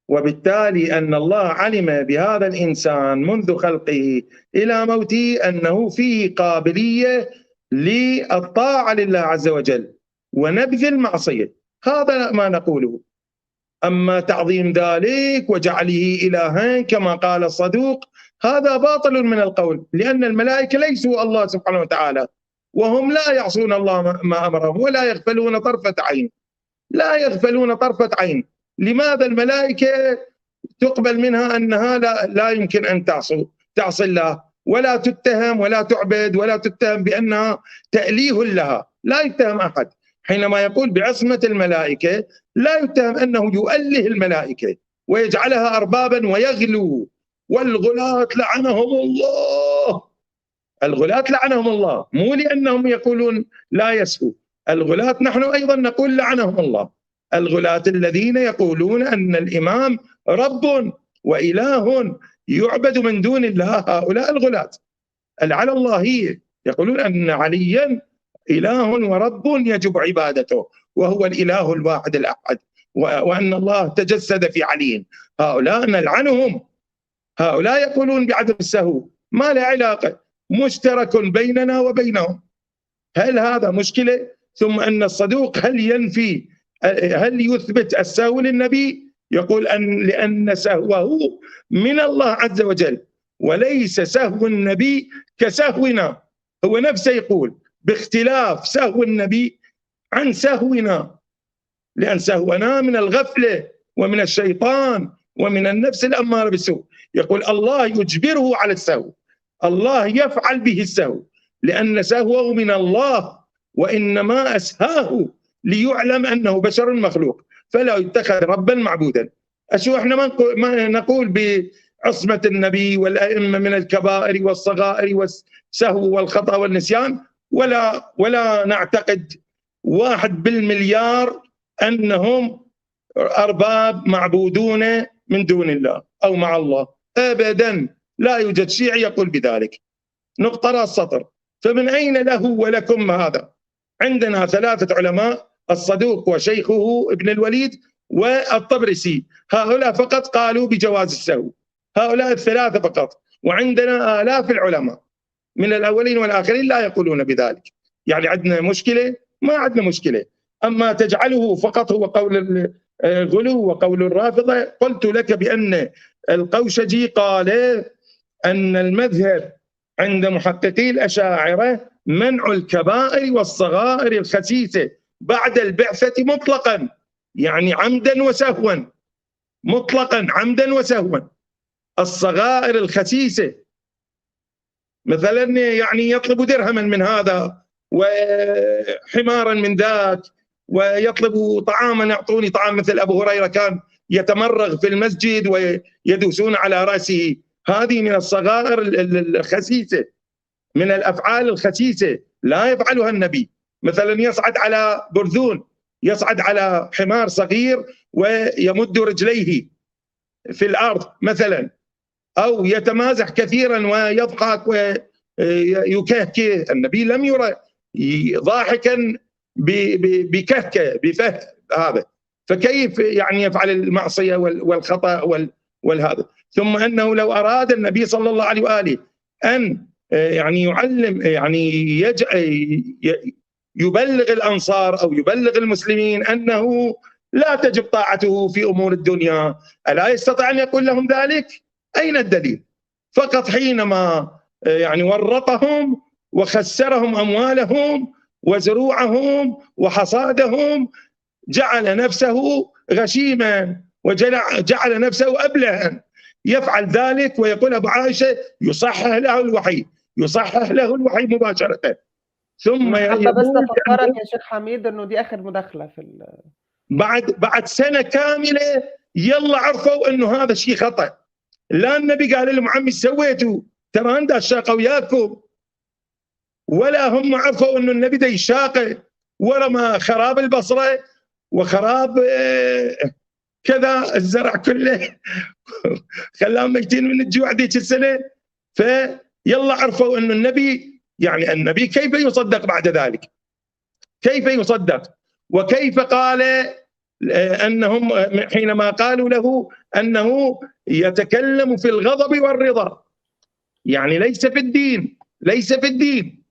وبالتالي أن الله علم بهذا الإنسان منذ خلقه إلى موته أنه فيه قابلية للطاعة لله عز وجل ونبذ المعصية. هذا ما نقوله. أما تعظيم ذلك وجعله إلها كما قال الصدوق هذا باطل من القول، لأن الملائكة ليسوا الله سبحانه وتعالى، وهم لا يعصون الله ما أمرهم ولا يغفلون طرفة عين، لا يغفلون طرفة عين. لماذا الملائكة تقبل منها أنها لا يمكن أن تعصي الله، ولا تتهم ولا تعبد ولا تتهم بأنها تأليه لها؟ لا يتهم أحد حينما يقول بعصمة الملائكة، لا يتهم أنه يؤله الملائكة ويجعلها أربابا ويغلو. والغلاة لعنهم الله، الغلاة لعنهم الله، مو لأنهم يقولون لا يسهو. الغلاة نحن أيضا نقول لعنهم الله، الغلاة الذين يقولون أن الإمام رب وإله يعبد من دون الله، هؤلاء الغلاة على الله يقولون أن عليا إله ورب يجب عبادته وهو الإله الواحد الأحد، وأن الله تجسد في علي. هؤلاء نلعنهم، هؤلاء يقولون بعدم السهو، ما له علاقة، مشترك بيننا وبينهم. هل هذا مشكلة؟ ثم أن الصدوق هل يثبت السهو للنبي؟ يقول لأن سهوه من الله عز وجل، وليس سهو النبي كسهونا. هو نفسه يقول باختلاف سهو النبي عن سهونا، لأن سهونا من الغفلة ومن الشيطان ومن النفس الأمارة بالسوء. يقول الله يجبره على السهو، الله يفعل به السهو لأن سهوه من الله، وإنما أسهاه ليعلم أنه بشر مخلوق فلا يتخذ ربا معبودا. أشو إحنا ما نقول بعصمة النبي والأئمة من الكبائر والصغائر والسهو والخطأ والنسيان، ولا نعتقد 1 بالمليار أنهم أرباب معبودون من دون الله أو مع الله، أبدا. لا يوجد شيعي يقول بذلك. نقطة راس سطر. فمن أين له ولكم هذا؟ عندنا 3 علماء، الصدوق وشيخه ابن الوليد والطبرسي، هؤلاء فقط قالوا بجواز السهو، هؤلاء 3 فقط، وعندنا آلاف العلماء من الأولين والآخرين لا يقولون بذلك. يعني عندنا مشكلة؟ ما عندنا مشكلة. أما تجعله فقط هو قول الغلو وقول الرافضة، قلت لك بأن القوشجي قال أن المذهب عند محققي الأشاعرة منع الكبائر والصغائر الخسيسة بعد البعثة مطلقا، يعني عمدا وسهوا، مطلقا عمدا وسهوا. الصغائر الخسيسة مثلا يعني يطلب درهما من هذا وحمارا من ذاك، ويطلب طعاما، يعطوني طعام، مثل أبو هريرة كان يتمرغ في المسجد ويدوسون على رأسه. هذه من الصغائر الخسيسة، من الأفعال الخسيسة لا يفعلها النبي. مثلا يصعد على برذون، يصعد على حمار صغير ويمد رجليه في الأرض مثلا، أو يتمازح كثيرا ويضحك ويكهكه. النبي لم يرى ضاحكا بكهكه بفه هذا، فكيف يعني يفعل المعصية والخطأ والهذا؟ ثم أنه لو أراد النبي صلى الله عليه وآله أن يعني يعلم، يعني يبلغ الأنصار أو يبلغ المسلمين أنه لا تجب طاعته في أمور الدنيا، ألا يستطيع أن يقول لهم ذلك؟ أين الدليل؟ فقط حينما يعني ورطهم وخسرهم أموالهم وزروعهم وحصادهم جعل نفسه غشيما وجعل نفسه أبلها يفعل ذلك، ويقول أبو عائشة يصحح له الوحي، يصحح له الوحي مباشرة. ثم حابة بس أفكرك يا شيخ حميد إنه دي آخر مداخلة في بعد سنة كاملة يلا عرفوا إنه هذا الشيء خطأ. لا النبي قال لهم عمي سويتوا ترى أنت الشاقة وياكم، ولا هم عرفوا إنه النبي ده يشاقه ورمى خراب البصرة وخراب كذا الزرع كله خلاهم ميتين من الجوع ذيك السنة. فيلا عرفوا إنه النبي يعني النبي كيف يصدق بعد ذلك؟ كيف يصدق؟ وكيف قال أنهم حينما قالوا له أنه يتكلم في الغضب والرضا، يعني ليس في الدين، ليس في الدين.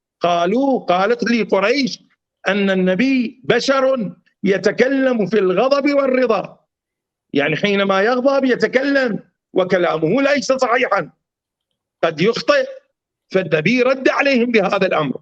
قالت لي قريش أن النبي بشر يتكلم في الغضب والرضا، يعني حينما يغضب يتكلم وكلامه ليس صحيحا، قد يخطئ. فالنبي رد عليهم بهذا الأمر.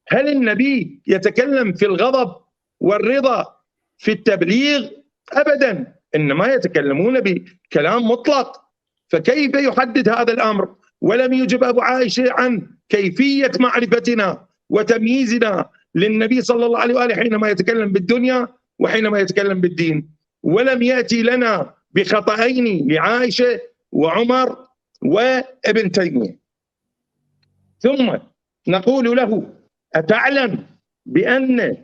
هل النبي يتكلم في الغضب والرضا في التبليغ؟ أبدا، إنما يتكلمون بكلام مطلق. فكيف يحدد هذا الأمر؟ ولم يجب أبو عائشة عن كيفية معرفتنا وتمييزنا للنبي صلى الله عليه وآله حينما يتكلم بالدنيا وحينما يتكلم بالدين. ولم يأتي لنا بخطأين لعائشة وعمر وابن تيمية. ثم نقول له أتعلم بأن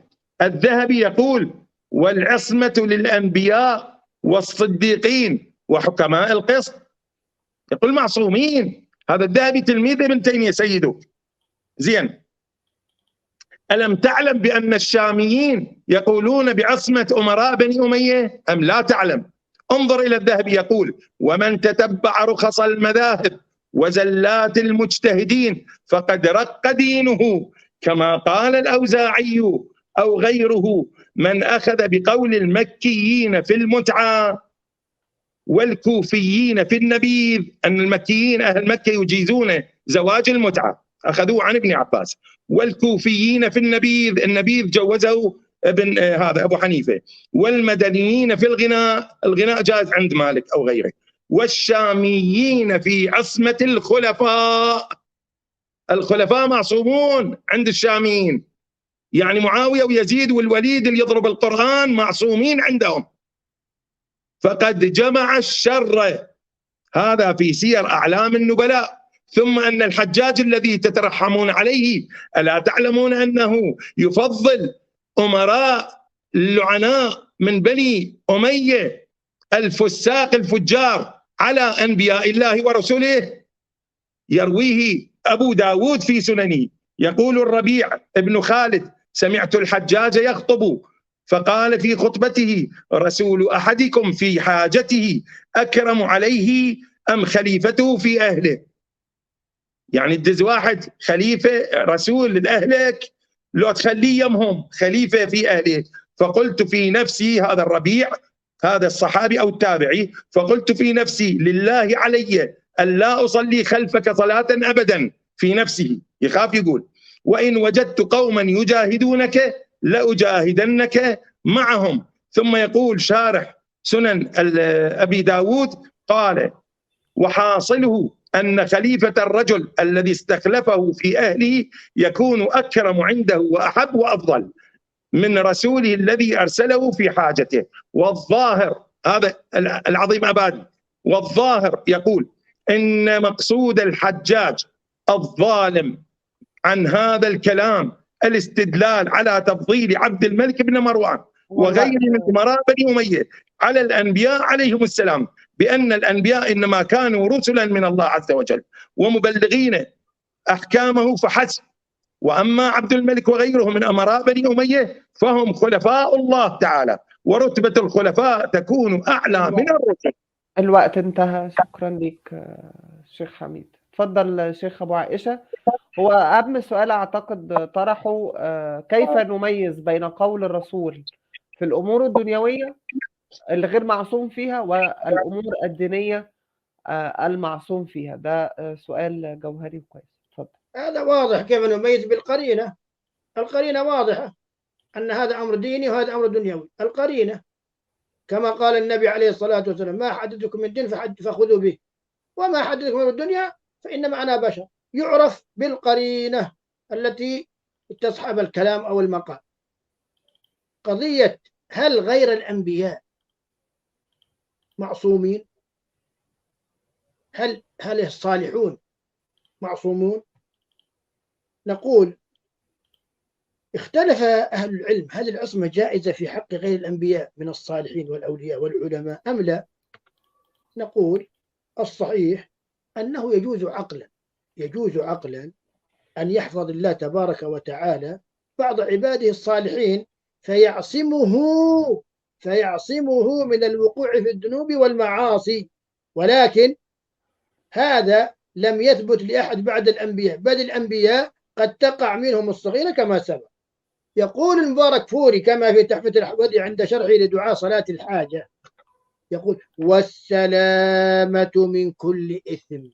الذهبي يقول والعصمة للأنبياء والصديقين وحكماء القسط، يقول معصومين. هذا الذهبي تلميذ ابن تيمية سيده. زين، ألم تعلم بأن الشاميين يقولون بعصمة أمراء بني أمية أم لا تعلم؟ انظر إلى الذهبي يقول ومن تتبع رخص المذاهب وزلات المجتهدين فقد رق دينه، كما قال الأوزاعي أو غيره من أخذ بقول المكيين في المتعة والكوفيين في النبيذ، أن المكيين أهل مكة يجيزون زواج المتعة، أخذوه عن ابن عباس، والكوفيين في النبيذ جوزه هذا أبو حنيفة، والمدنيين في الغناء جاز عند مالك أو غيره، والشاميين في عصمة الخلفاء معصومون عند الشاميين، يعني معاوية ويزيد والوليد اللي يضرب القرآن معصومين عندهم. فقد جمع الشر، هذا في سير أعلام النبلاء. ثم أن الحجاج الذي تترحمون عليه ألا تعلمون أنه يفضل أمراء اللعناء من بني أمية الفساق الفجار على أنبياء الله ورسوله؟ يرويه أبو داود في سننه، يقول الربيع ابن خالد سمعت الحجاج يخطب فقال في خطبته رسول أحدكم في حاجته أكرم عليه أم خليفته في أهله؟ يعني تدز واحد خليفة رسول لأهلك لو تخليه يمهم خليفة في أهله. فقلت في نفسي، هذا الربيع هذا الصحابي أو التابعي، فقلت في نفسي لله علي ألا أصلي خلفك صلاة أبدا، في نفسه يخاف يقول وإن وجدت قوما يجاهدونك لأجاهدنك معهم. ثم يقول شارح سنن أبي داود قال وحاصله أن خليفة الرجل الذي استخلفه في أهله يكون أكرم عنده وأحب وأفضل من رسوله الذي أرسله في حاجته. والظاهر، هذا العظيم أبادي، والظاهر يقول إن مقصود الحجاج الظالم عن هذا الكلام الاستدلال على تفضيل عبد الملك بن مروان وغيره من أمراء بني أمية على الأنبياء عليهم السلام، بأن الأنبياء إنما كانوا رسلا من الله عز وجل ومبلغين أحكامه فحسب، وأما عبد الملك وغيره من أمراء بني أمية فهم خلفاء الله تعالى، ورتبة الخلفاء تكون أعلى من الرسل. الوقت انتهى. شكرا لك شيخ حميد. تفضل شيخ أبو عائشة. هو أهم سؤال أعتقد طرحه كيف نميز بين قول الرسول في الأمور الدنيوية اللي غير معصوم فيها والأمور الدينية المعصوم فيها؟ ده سؤال جوهري كويس. اتفضل. هذا واضح كيف نميز بالقرينة. القرينة واضحة أن هذا أمر ديني وهذا أمر دنيوي. القرينة كما قال النبي عليه الصلاة والسلام: ما حدثكم من الدين فخذوا به، وما حدثكم من الدنيا فإنما أنا بشر. يعرف بالقرينة التي تصحب الكلام أو المقال. قضية هل غير الأنبياء معصومين؟ هل الصالحون معصومون؟ نقول اختلف أهل العلم هل العصمة جائزة في حق غير الأنبياء من الصالحين والأولياء والعلماء أم لا؟ نقول الصحيح أنه يجوز عقلا أن يحفظ الله تبارك وتعالى بعض عباده الصالحين فيعصمه من الوقوع في الذنوب والمعاصي، ولكن هذا لم يثبت لأحد بعد الأنبياء، بل الأنبياء قد تقع منهم الصغيرة كما سبق. يقول المبارك فوري كما في تحفة الأحوذي عند شرحه لدعاء صلاة الحاجة، يقول: والسلامة من كل إثم.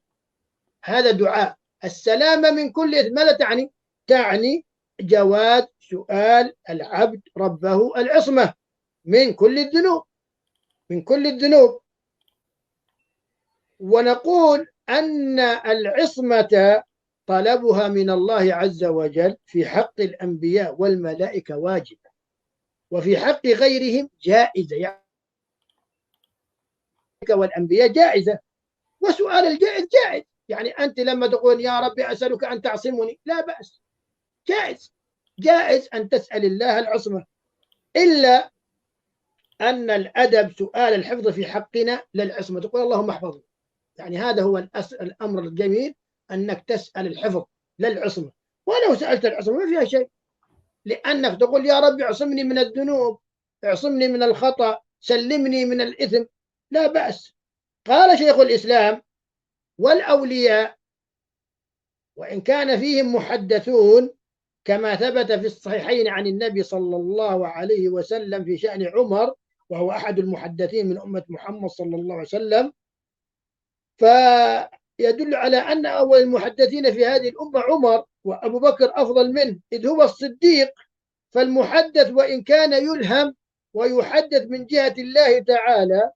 هذا دعاء السلامة من كل إثم. ماذا تعني؟ تعني جواز سؤال العبد ربه العصمة من كل الذنوب. ونقول أن العصمة طلبها من الله عز وجل في حق الأنبياء والملائكة واجبة، وفي حق غيرهم جائزة، يعني والأنبياء جائزة، وسؤال الجائز جائز. يعني أنت لما تقول يا ربي أسألك أن تعصمني، لا بأس، جائز أن تسأل الله العصمة، إلا أن الأدب سؤال الحفظ في حقنا للعصمة، تقول اللهم احفظني. يعني هذا هو الأمر الجميل، أنك تسأل الحفظ للعصمة. ولو سألت العصمة ما فيها شيء، لأنك تقول يا رب اعصمني من الذنوب، اعصمني من الخطأ، سلمني من الإثم، لا بأس. قال شيخ الإسلام: والأولياء وإن كان فيهم محدثون كما ثبت في الصحيحين عن النبي صلى الله عليه وسلم في شأن عمر، وهو أحد المحدثين من أمة محمد صلى الله عليه وسلم، فيدل على أن أول المحدثين في هذه الأمة عمر، وأبو بكر أفضل منه إذ هو الصديق. فالمحدث وإن كان يلهم ويحدث من جهة الله تعالى،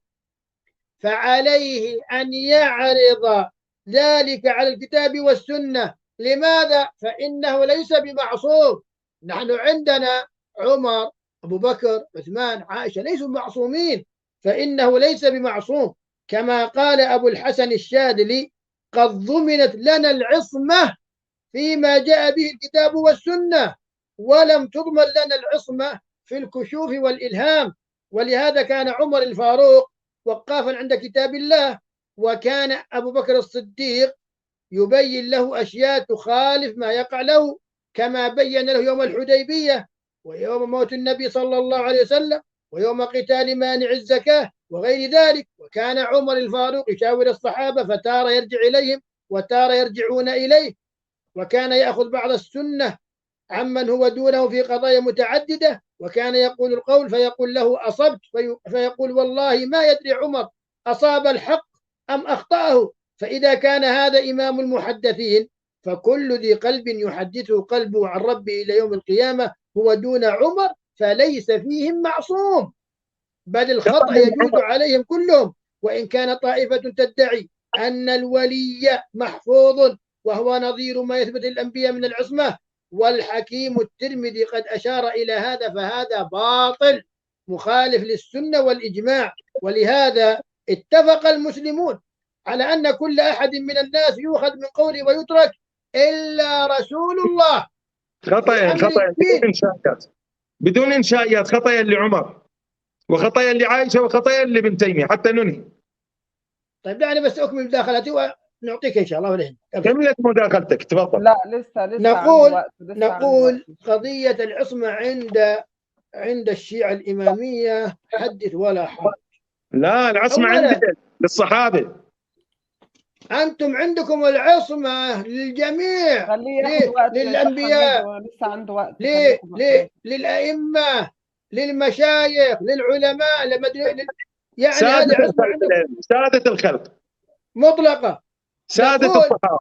فعليه أن يعرض ذلك على الكتاب والسنة. لماذا؟ فإنه ليس بمعصوم. نحن عندنا عمر، أبو بكر، عثمان، عائشة ليسوا معصومين، فإنه ليس بمعصوم. كما قال أبو الحسن الشاذلي: قد ضمنت لنا العصمة فيما جاء به الكتاب والسنة، ولم تضمن لنا العصمة في الكشوف والإلهام. ولهذا كان عمر الفاروق وقافا عند كتاب الله، وكان أبو بكر الصديق يبين له أشياء تخالف ما يقع له، كما بين له يوم الحديبية، ويوم موت النبي صلى الله عليه وسلم، ويوم قتال مانع الزكاة وغير ذلك. وكان عمر الفاروق يشاور الصحابة، فتارة يرجع إليهم وتارة يرجعون إليه، وكان يأخذ بعض السنة عمن هو دونه في قضايا متعددة، وكان يقول القول فيقول له أصبت، فيقول والله ما يدري عمر أصاب الحق أم أخطأه. فإذا كان هذا إمام المحدثين، فكل ذي قلب يحدثه قلبه عن ربه إلى يوم القيامة هو دون عمر، فليس فيهم معصوم، بل الخطأ يجوز عليهم كلهم. وإن كان طائفة تدعي أن الولي محفوظ وهو نظير ما يثبت الأنبياء من العصمة، والحكيم الترمذي قد أشار إلى هذا، فهذا باطل مخالف للسنة والإجماع. ولهذا اتفق المسلمون على أن كل أحد من الناس يؤخذ من قوله ويترك إلا رسول الله. خطأ بدون إنشائيات، خطأ لعمر وخطأ لعائشة وخطأ لابن تيمية حتى ننهي. طيب دعني بس أكمل مداخلتي ونعطيك إن شاء الله ولهن. كملت مداخلتك، تفضل. لا لسه نقول قضية العصمة عند الشيعة الإمامية حدث ولا حرج. لا، العصمة عند للصحابة. أنتم عندكم العصمة للجميع، خليه ياخد وقت يا شيخ حميد، للأنبياء، هو لسه عنده وقت، خليه ياخد وقت. للأئمة، للمشايخ، للعلماء، يعني سادة هذه عصمة الخلق، عندكم سادة الخلق، مطلقة. سادة يقول الصحابة.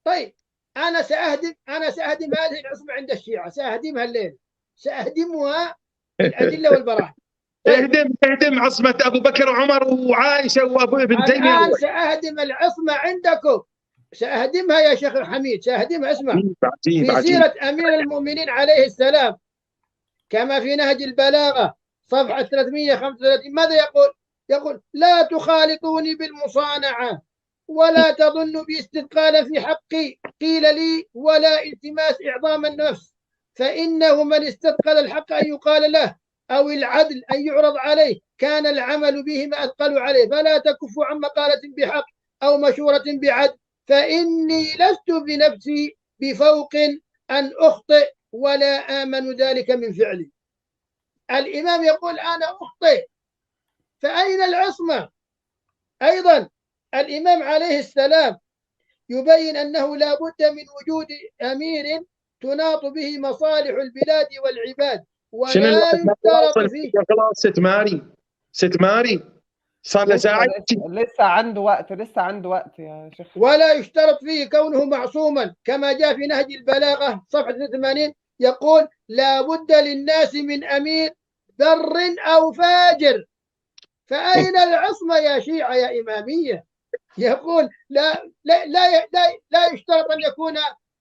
طيب أنا سأهدم هذه العصمة عند الشيعة، سأهدمها الليل، سأهدمها بالأدلة والبراهين. طيب اهدم عصمة أبو بكر وعمر وعائشة وأبو ابن تيمية الآن أول. سأهدم العصمة عندكم، سأهدمها يا شيخ حميد، سأهدمها. اسمع، عجيب في عجيب. سيرة أمير المؤمنين عليه السلام كما في نهج البلاغة صفحة 335 ماذا يقول؟ يقول: لا تخالطوني بالمصانعة ولا تظن بي استثقالا في حقي قيل لي ولا التماس إعظام النفس، فإنه من استثقل الحق أن يقال له أو العدل أن يعرض عليه كان العمل بهما أثقل عليه، فلا تكف عن مقالة بحق أو مشورة بعدل، فإني لست بنفسي بفوق أن أخطئ ولا آمن ذلك من فعلي. الإمام يقول أنا أخطئ، فأين العصمة؟ أيضا الإمام عليه السلام يبين أنه لا بد من وجود أمير تناط به مصالح البلاد والعباد، شنو ولا يشترط فيه. خلاص ست ماري صار له ساعة. لسه عنده وقت، لسه عنده وقت يا شيخ. ولا يشترط فيه كونه معصوما، كما جاء في نهج البلاغة صفحة 80 يقول: لا بد للناس من أمير بر أو فاجر. فأين العصمة يا شيعة يا إمامية؟ يقول لا يشترط أن يكون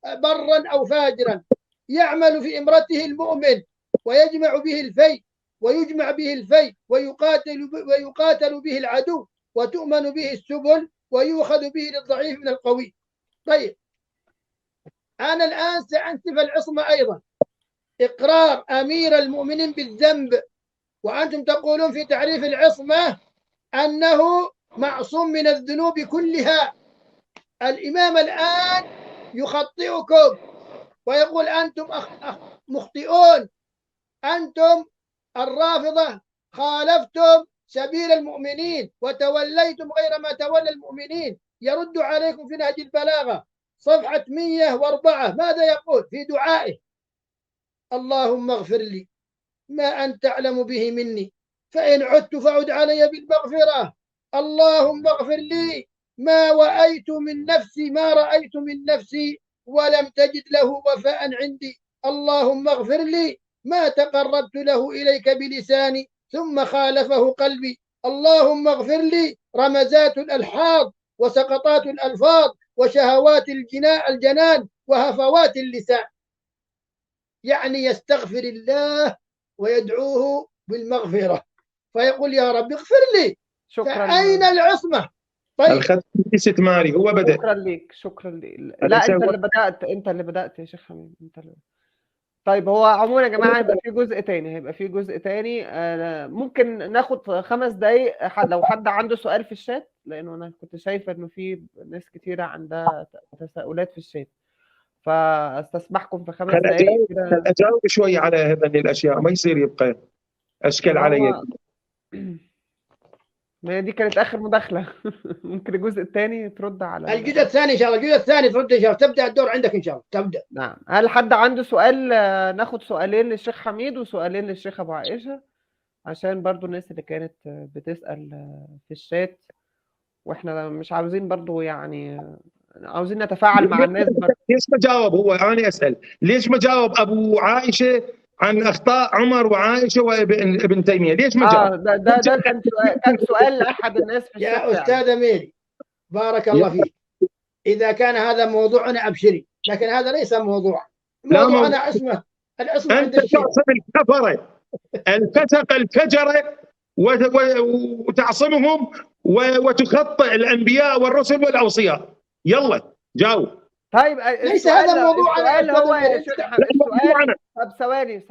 برا أو فاجرا، يعمل في إمرته المؤمن ويجمع به الفيء ويجمع به الفيء ويقاتل به العدو وتؤمن به السبل ويؤخذ به للضعيف من القوي. طيب أنا الآن سأنسف العصمة أيضا، إقرار أمير المؤمنين بالذنب، وأنتم تقولون في تعريف العصمة أنه معصوم من الذنوب كلها. الإمام الآن يخطئكم ويقول أنتم مخطئون، أنتم الرافضة خالفتم سبيل المؤمنين وتوليتم غير ما تولى المؤمنين. يرد عليكم في نهج البلاغة صفحة 104 ماذا يقول في دعائه؟ اللهم اغفر لي ما أنت تعلم به مني، فإن عدت فعد علي بالمغفرة. اللهم اغفر لي ما رأيت من نفسي ولم تجد له وفاء عندي. اللهم اغفر لي ما تقربت له إليك بلساني ثم خالفه قلبي. اللهم اغفر لي رمزات الألحاظ وسقطات الألفاظ وشهوات الجنان وهفوات اللسان. يعني يستغفر الله ويدعوه بالمغفرة، فيقول يا رب اغفر لي. شكرا. فأين العصمة؟ طيب الخط ست ماري هو بدأ. شكرا ليك، شكرا ليك. لا انت اللي بدأت يا شيخ حميد، انت اللي... طيب هو عموما يا جماعه هيبقى في جزء تاني، ممكن ناخد 5 دقايق لو حد عنده سؤال في الشات، لانه انا كنت شايفه انه في ناس كتيره عندها تساؤلات في الشات، فاستسمحكم في 5 دقايق كده. اجاوب شوي على هذه الاشياء، ما يصير يبقى اشكال علي. ما دي كانت اخر مداخله. ممكن الجزء الثاني ترد على الجزء الثاني ان شاء الله، الجزء الثاني ترد ان شاء الله، تبدا الدور عندك ان شاء الله تبدا. نعم. هل حد عنده سؤال؟ ناخد سؤالين للشيخ حميد وسؤالين للشيخ ابو عائشه، عشان برضو الناس اللي كانت بتسأل في الشات، واحنا مش عاوزين برضو يعني عاوزين نتفاعل مع الناس برضو. ليش ما جاوب هو؟ انا اسال ليش ما جاوب ابو عائشه عن اخطاء عمر وعائشه وابن تيميه؟ ليش ما جاوب؟ ده كان سؤال لاحد الناس في الشات. يا استاذه ميري بارك الله فيك، اذا كان هذا موضوعنا ابشري، لكن هذا ليس موضوع. موضوعنا العصمه انت تعصم الكفره الفسق الفجره وتعصمهم وتخطئ الانبياء والرسل والاوصياء. يلا جاوب. طيب ليس هذا موضوعنا. السؤال هو يا شيخ السؤال. طب ثواني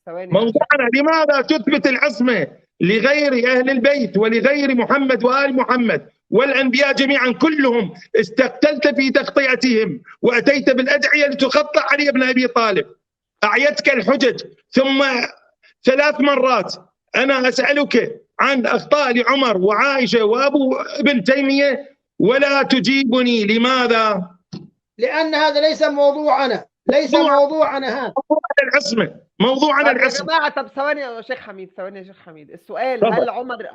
موضوعنا لماذا تثبت العصمه لغير اهل البيت ولغير محمد وال محمد والانبياء جميعا كلهم؟ استقتلت في تخطئتهم واتيت بالادعيه لتخطئ علي بن ابي طالب. اعيتك الحجج، ثم 3 مرات انا اسالك عن اخطاء لعمر وعائشه وابو ابن تيميه ولا تجيبني. لماذا؟ لأن هذا ليس موضوعنا، ليس موضوعنا هذا. موضوع عن العصمة، موضوع عن طب يا العصمة. جماعة، طب ثواني يا شيخ حميد، ثواني يا شيخ حميد. السؤال تفضل. هل عمر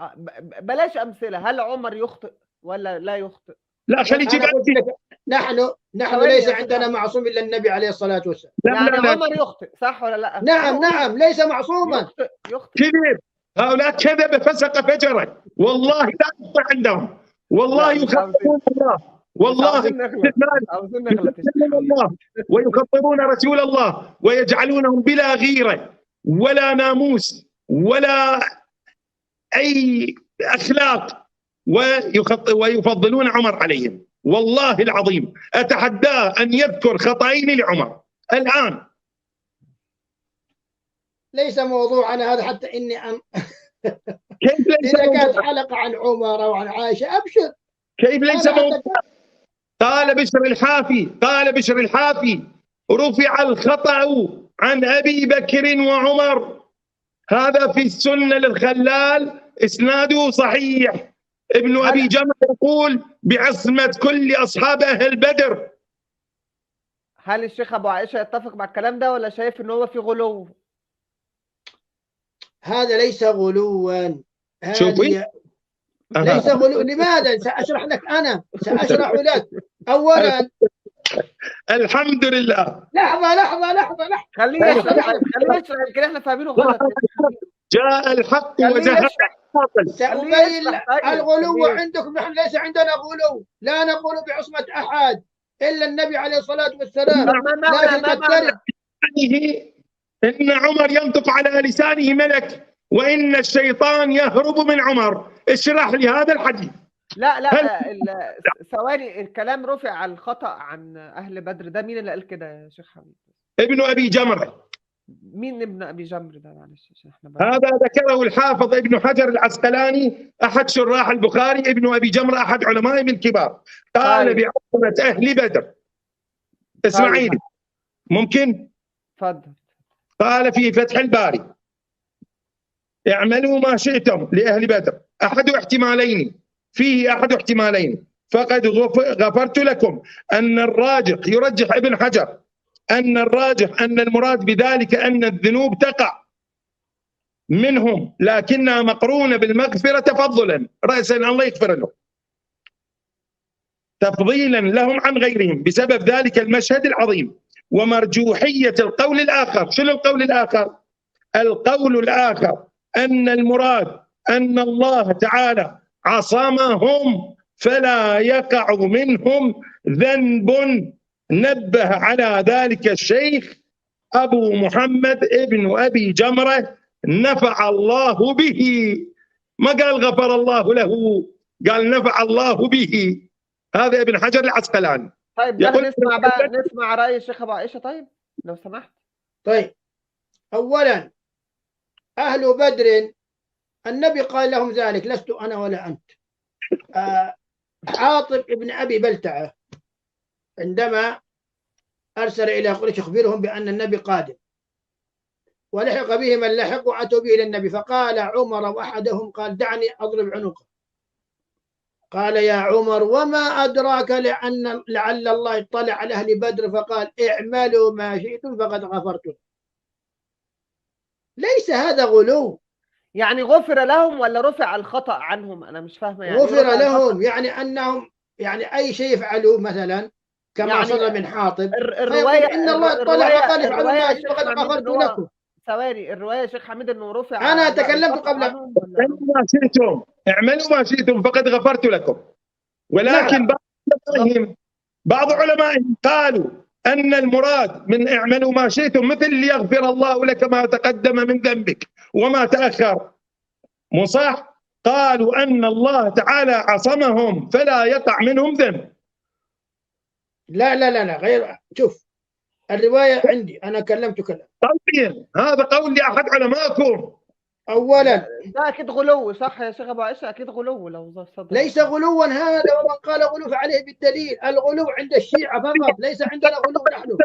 بلاش أمثلة، هل عمر يخطئ ولا لا يخطئ؟ لا خلي أنا قلت يجيب. لك نحن ثواني ليس يا شيخ عندنا حميد. معصوم إلا النبي عليه الصلاة والسلام. لا يعني لا لا عمر يخطئ صح ولا لا؟ نعم نعم، ليس معصوما. يخطئ. كذب. هؤلاء كذب فسق فجر، والله لا يخطئ عندهم، والله لا، مش عاوزين. يخطئون الله، والله عاوزين نغلط، عاوزين نغلط يا شيخ يكذبون حميد. الله ويكفرون رسول الله ويجعلونهم بلا غيرة ولا ناموس ولا أي أخلاق، ويفضلون عمر عليهم. والله العظيم أتحداه أن يذكر خطأين لعمر الآن. ليس موضوعنا هذا، حتى إني كيف ليس إذا كانت موضوع؟ حلقة عن عمر أو عن عائشة أبشر. كيف ليس أنا موضوع؟ قال بشر الحافي رفع الخطأ عن أبي بكر وعمر، هذا في السنة للخلال، إسناده صحيح. ابن أبي جمرة يقول بعصمة كل أصحاب أهل بدر. هل الشيخ أبو عائشة يتفق مع الكلام ده ولا شايف إن هو في غلو؟ هذا ليس غلوا. شوفي. ليس غلو. لماذا؟ سأشرح لك. أولا الحمد لله. لحظة. خليه يشرح، خليه يشرح، يمكن احنا فاهمينه غلط. جاء الحق خليه وزهق يشرح. الباطل. سأبين طيب. الغلو عندكم. نحن ليس عندنا غلو، لا نقول بعصمة أحد إلا النبي عليه الصلاة والسلام. لكن تترك إن عمر ينطق على لسانه ملك وإن الشيطان يهرب من عمر. اشرح لي هذا الحديث. لا ثواني. الكلام رفع على الخطأ عن أهل بدر، ده مين اللي قال كده يا شيخ حميد؟ ابن أبي جمرة. مين ابن أبي جمرة ده؟ معلش هذا ذكره الحافظ ابن حجر العسقلاني أحد شراح البخاري. ابن أبي جمرة أحد علمائهم الكبار، قال بعظمة أهل بدر. اسمعيني ممكن؟ تفضل. قال في فتح الباري: اعملوا ما شئتم لأهل بدر، فيه أحد احتمالين، فقد غفرت لكم. أن الراجح، يرجح ابن حجر أن الراجح أن المراد بذلك أن الذنوب تقع منهم لكنها مقرونة بالمغفرة تفضلا، رأسا الله يغفر له، تفضيلا لهم عن غيرهم بسبب ذلك المشهد العظيم. ومرجوحية القول الآخر. شنو القول الآخر؟ القول الآخر أن المراد أن الله تعالى عصمهم فلا يقع منهم ذنب. نبه على ذلك الشيخ أبو محمد ابن أبي جمرة نفع الله به، ما قال غفر الله له، قال نفع الله به. هذا ابن حجر العسقلاني. طيب نسمع رأي الشيخ أبو عائشة طيب لو سمحت. طيب أولا أهل بدر النبي قال لهم ذلك، لست أنا ولا أنت. حاطب ابن أبي بلتعة عندما أرسل إلى قريش يخبرهم بأن النبي قادم، ولحق به من لحق وأتوا به إلى النبي، فقال عمر وأحدهم قال دعني أضرب عنقه. قال يا عمر وما أدراك لعل الله اطلع على أهل بدر فقال اعملوا ما شئتم فقد غفرت. ليس هذا غلو. يعني غفر لهم ولا رفع الخطأ عنهم؟ أنا مش فاهمة. يعني غفر لهم يعني أنهم أي شيء يفعلوا مثلا كما يعني صدر من حاطب الرواية إن الله اطلع فقال افعلوا ما شئتم فقد غفرت لكم. ثواني، الرواية يا شيخ حميد انه رفع. انا تكلمت قبل. اعملوا ما شئتم فقد غفرت لكم. ولكن بعض علمائهم قالوا ان المراد من اعملوا ما شئتم مثل ليغفر الله لك ما تقدم من ذنبك وما تاخر. مو صح؟ قالوا ان الله تعالى عصمهم فلا يقع منهم ذنب. لا غير. شوف الرواية عندي أنا كلمت كلام. طيب هذا قول لأحد علمائكم. أولا ده أكيد غلو صح يا شيخ أبو عائشة؟ أكيد غلو لو صدق. ليس غلوا هذا، ومن قال غلو فعليه بالدليل. الغلو عند الشيعة فقط، ليس عندنا غلو.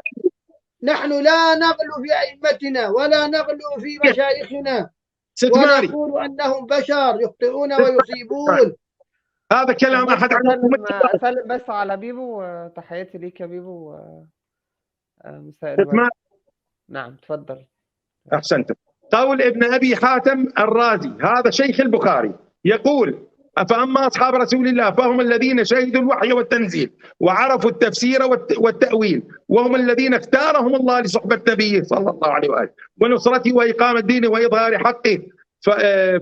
نحن لا نغلو في أئمتنا ولا نغلو في مشايخنا، ونقول أنهم بشر يخطئون ويصيبون. هذا كلام بس احد عنكم. اسلم بس على بيبو، تحياتي ليك يا بيبو، مساء الورد. نعم تفضل. احسنت. قول ابن ابي حاتم الرازي هذا شيخ البخاري يقول: فاما اصحاب رسول الله فهم الذين شهدوا الوحي والتنزيل وعرفوا التفسير والتاويل، وهم الذين اختارهم الله لصحبه نبيه صلى الله عليه واله ونصرته واقامه دينه واظهار حقه،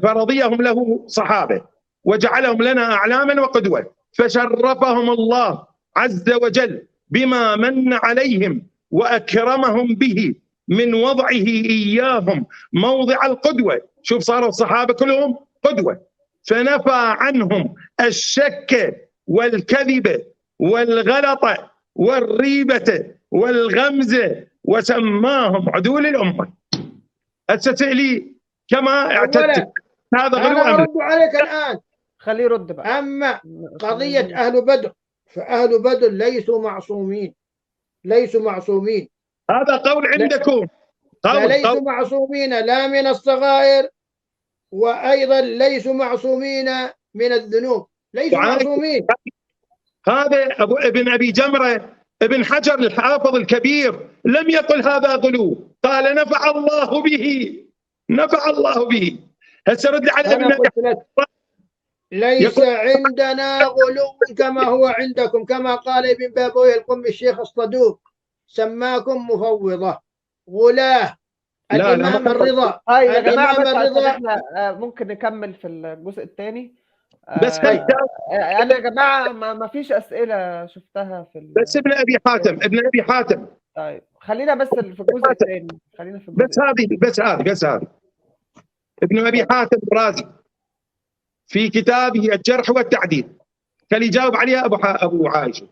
فرضيهم له صحابه وجعلهم لنا اعلاما وقدوه، فشرفهم الله عز وجل بما من عليهم واكرمهم به من وضعه إياهم موضع القدوة. شوف صاروا الصحابة كلهم قدوة، فنفى عنهم الشك والكذب والغلط والريبة والغمزة وسماهم عدول الأمة. أستسألي كما اعتدت هذا غلو أنا أرد عليك الآن، خليه يرد بقى. أما قضية أهل بدر فأهل بدر ليسوا معصومين، ليسوا معصومين. هذا قول عندكم، ليسوا معصومين لا من الصغائر، وأيضا ليسوا معصومين من الذنوب، ليسوا معصومين. هذا ابن أبي جمرة ابن حجر الحافظ الكبير لم يقل هذا غلو، قال نفع الله به، نفع الله به. هسه رد على ابن أبي. ليس عندنا غلو كما هو عندكم، كما قال ابن بابويه القم الشيخ الصدوق: سماكم مفوضة غلاه. الإمام الرضا، يا جماعة بس عشان احنا ممكن نكمل في الجزء الثاني. بس أنا يا جماعة ما فيش أسئلة شفتها في بس ابن أبي حاتم، ابن أبي حاتم. طيب خلينا بس في الجزء الثاني، خلينا في الجزء بس هذه ابن أبي حاتم الرازي في كتابه الجرح والتعديل كان يجاوب عليها أبو عائشة: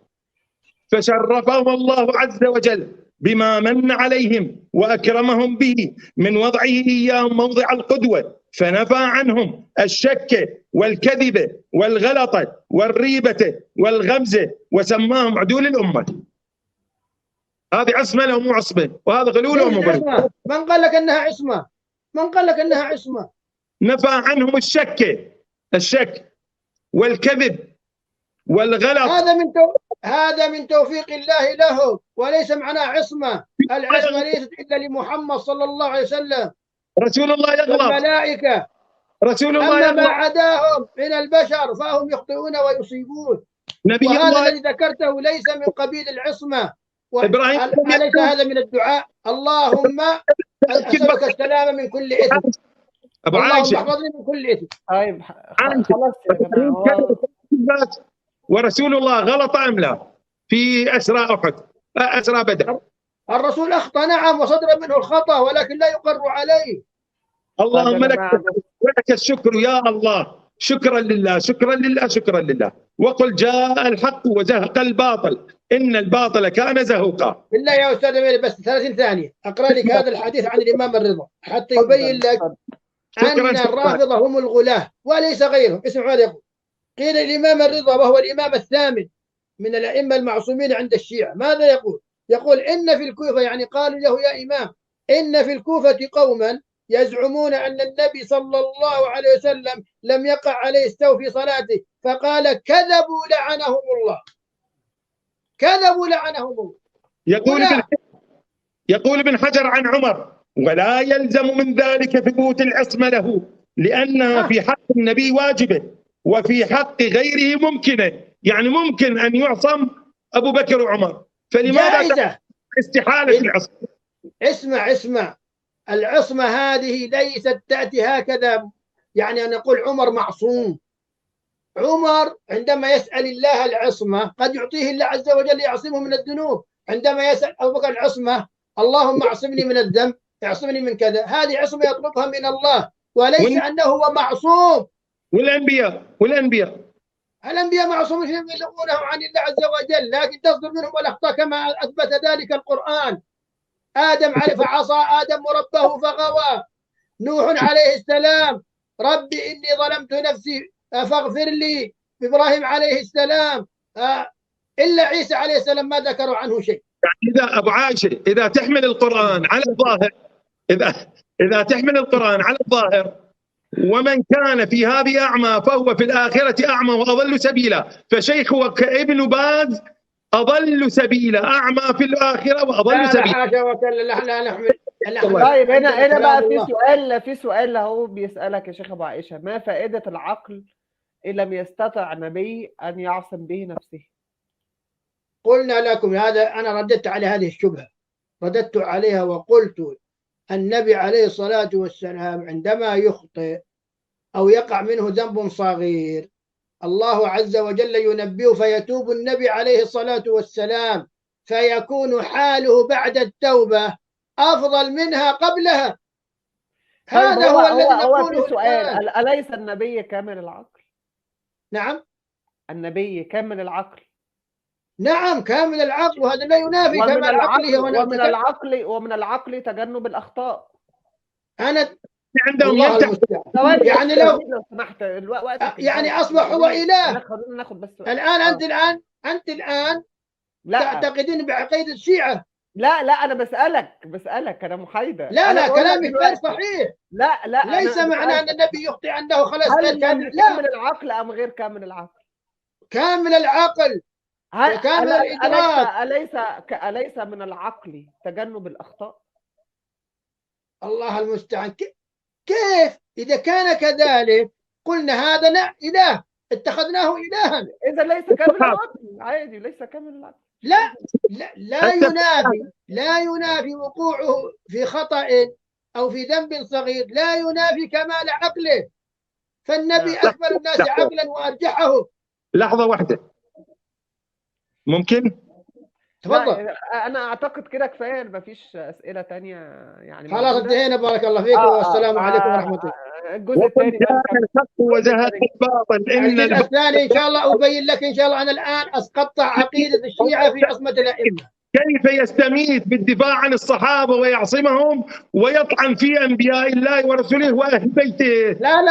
فشرفهم الله عز وجل بما من عليهم وأكرمهم به من وضعه إياهم موضع القدوة، فنفى عنهم الشك والكذب والغلط والريبة والغمزة وسماهم عدول الأمة. هذه عصمة لو مو عصمة، وهذا غلول أو مو غلول. من قال لك أنها عصمة؟ من قال لك أنها عصمة؟ نفى عنهم الشك والكذب والغلط. هذا من توفيق الله له، وليس معناه عصمة. العصمة ليست إلا لمحمد صلى الله عليه وسلم. رسول الله يغلط، الملائكة، رسول الله يغلط. أما ما عداهم من البشر فهم يخطئون ويصيبون. نبي وهذا الله الذي ذكرته ليس من قبيل العصمة، إبراهيم أليس هذا من الدعاء؟ اللهم أسألك السلامة من كل إثم، أبو عائشة احفظني من كل إثم. طيب خلاص يا جماعة. ورسول الله غلط أم لا في أسرى أحد، أسرى بدر؟ الرسول أخطأ نعم، وصدر منه الخطأ، ولكن لا يقر عليه. اللهم لك الشكر يا الله، شكرا لله شكرا لله شكرا لله. وقل جاء الحق وزهق الباطل إن الباطل كان زهوقا. بالله يا أستاذ أمير بس 30 ثانية أقرأ لك هذا الحديث عن الإمام الرضا حتى يبين لك أن الرافضة هم الغلاة وليس غيرهم. اسمعوا ماذا يقول. قيل الإمام الرضا وهو الإمام الثامن من الأئمة المعصومين عند الشيعة، ماذا يقول؟ يقول إن في الكوفة، يعني قالوا له يا إمام إن في الكوفة قوما يزعمون أن النبي صلى الله عليه وسلم لم يقع عليه السهو في صلاته، فقال كذبوا لعنهم الله، كذبوا لعنهم الله. يقول ابن حجر عن عمر: ولا يلزم من ذلك ثبوت العصمة له، لأنها في حق النبي واجبة وفي حق غيره ممكنة. يعني ممكن أن يعصم أبو بكر وعمر، فلماذا استحالة العصمة؟ اسمع العصمة هذه ليست تأتي هكذا، يعني أن نقول عمر معصوم. عمر عندما يسأل الله العصمة قد يعطيه الله عز وجل يعصمه من الذنوب. عندما يسأل أبو بكر العصمة: اللهم اعصمني من الذنب، اعصمني من كذا، هذه عصمة يطلبها من الله، وليس أنه هو معصوم. الأنبياء معصومون يبلغونهم عن الله عز وجل، لكن تصدر منهم الأخطاء كما أثبت ذلك القرآن. آدم فعصى آدم ربه فغوى. نوح عليه السلام: ربي إني ظلمت نفسي فاغفر لي. إبراهيم عليه السلام، إلا عيسى عليه السلام ما ذكروا عنه شيء. إذا أبو عائشة إذا تحمل القرآن على الظاهر، إذا تحمل القرآن على الظاهر ومن كان في هذه أعمى فهو في الآخرة أعمى وأضل سبيلا. فشيخ ابن باز أضل سبيلا، أعمى في الآخرة وأضل لا سبيلا. حاشا وكلا، لا نحمل. طيب هنا بقى كلام الله. في سؤال اهو بيسألك يا شيخ ابو عائشة: ما فائدة العقل ان لم يستطع نبي ان يعصم به نفسه؟ قلنا لكم هذا، أنا رددت على هذه الشبهة، رددت عليها وقلت النبي عليه الصلاة والسلام عندما يخطئ أو يقع منه ذنب صغير الله عز وجل ينبيه فيتوب النبي عليه الصلاة والسلام، فيكون حاله بعد التوبة أفضل منها قبلها. طيب هذا هو الذي هو في نقوله سؤال: الآن. أليس النبي كامل العقل؟ نعم النبي كامل العقل. نعم كامل العقل، وهذا لا ينافي كمال عقله. ومن العقل تجنب الأخطاء. أنا عندهم الله ينتهي. المستعان. ثواني يعني لو لو سمحت، وقتك يعني انتهى. أصبح هو إله خلينا ناخد بس الآن. أنت الآن لا تعتقدين بعقيدة الشيعة. لا أنا بسألك أنا محايدة. أنا لا بقول لك كلامك غير دلوقتي. صحيح. لا ليس أنا معنى أن بسألك: النبي يخطئ أنه خلاص هل غير كامل. النبي لا، كامل العقل أم غير كامل العقل؟ كامل العقل وكامل الإدراك. أليس من العقل تجنب الأخطاء؟ الله المستعان. كيف إذا كان كذلك قلنا هذا إله، اتخذناه إلها. إذا ليس كامل العقل عادي، ليس كامل العقل. لا ينافي وقوعه في خطأ أو في ذنب صغير، لا ينافي كمال عقله. فالنبي أكمل الناس عقلا وأرجحه. لحظة واحدة ممكن؟ تفضل. أنا أعتقد كده كفاية، مفيش أسئلة تانية يعني خلاص موجودة. انتهينا. بارك الله فيك والسلام عليكم ورحمة الله. الجزء الثاني بقى الحق وزهق الباطل. الجزء الثاني إن شاء الله أبين لك إن شاء الله. أنا الآن أسقطت عقيدة الشيعة في عصمة الأئمة. كيف يستميت بالدفاع عن الصحابة ويعصمهم ويطعن في أنبياء الله ورسوله وأهل بيته. لا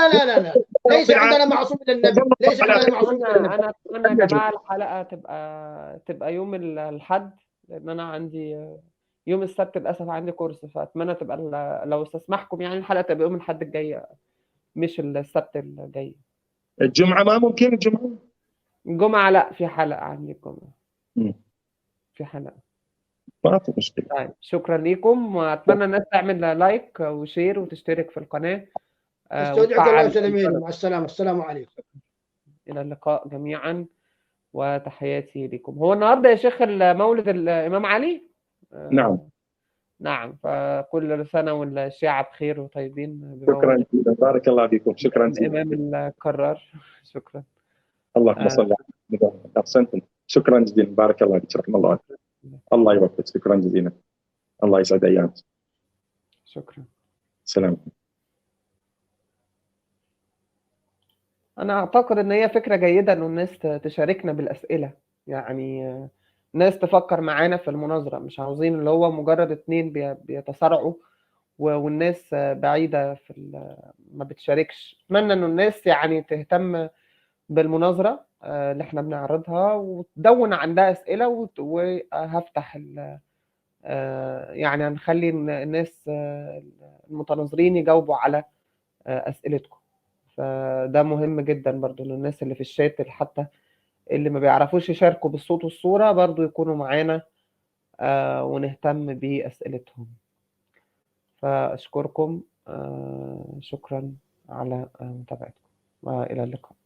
ليس عندنا معصوم من النبي. ليس عندنا معصوم من النبي. أنا أتمنى يا جماعة الحلقة تبقى يوم الأحد، لأن أنا عندي يوم السبت للأسف عندي كورس، فأتمنى تبقى لو استسمحكم يعني الحلقة تبقى يوم الأحد الجاي مش السبت الجاي. الجمعة ما ممكن؟ الجمعة لا، في حلقة عندي الجمعة. في حلقة. ما في مشكلة. طيب شكرا لكم، وأتمنى الناس تعمل لايك وشير وتشترك في القناة. استودعك الله وسلامين. مع السلامة. السلام عليكم. إلى اللقاء جميعا وتحياتي لكم. هو النهارده يا شيخ مولد الإمام علي؟ نعم. نعم، فكل سنة والشيعة بخير وطيبين. شكرا جزيلا، بارك الله فيكم. شكرا جزيلا. الإمام الكرار. شكرا. اللهم صل على محمد. أحسنتم. شكرا جزيلا، بارك الله فيك. رحم الله. الله يوفقك. شكرا جزيلا. الله يسعد أيامك. شكرا. سلام. أنا أعتقد إن هي فكرة جيدة إنه الناس تشاركنا بالأسئلة، يعني ناس تفكر معانا في المناظرة، مش عاوزين اللي هو مجرد اتنين بيتصارعوا والناس بعيدة ما بتشاركش. أتمنى إنه الناس يعني تهتم بالمناظرة اللي احنا بنعرضها وتدون عندها أسئلة، وهفتح يعني هنخلي الناس المتناظرين يجاوبوا على أسئلتكم. فده مهم جدا برضو للناس اللي في الشات، حتى اللي ما بيعرفوش يشاركوا بالصوت والصورة برضو يكونوا معانا ونهتم بأسئلتهم. فأشكركم. شكرا على متابعتكم وإلى اللقاء.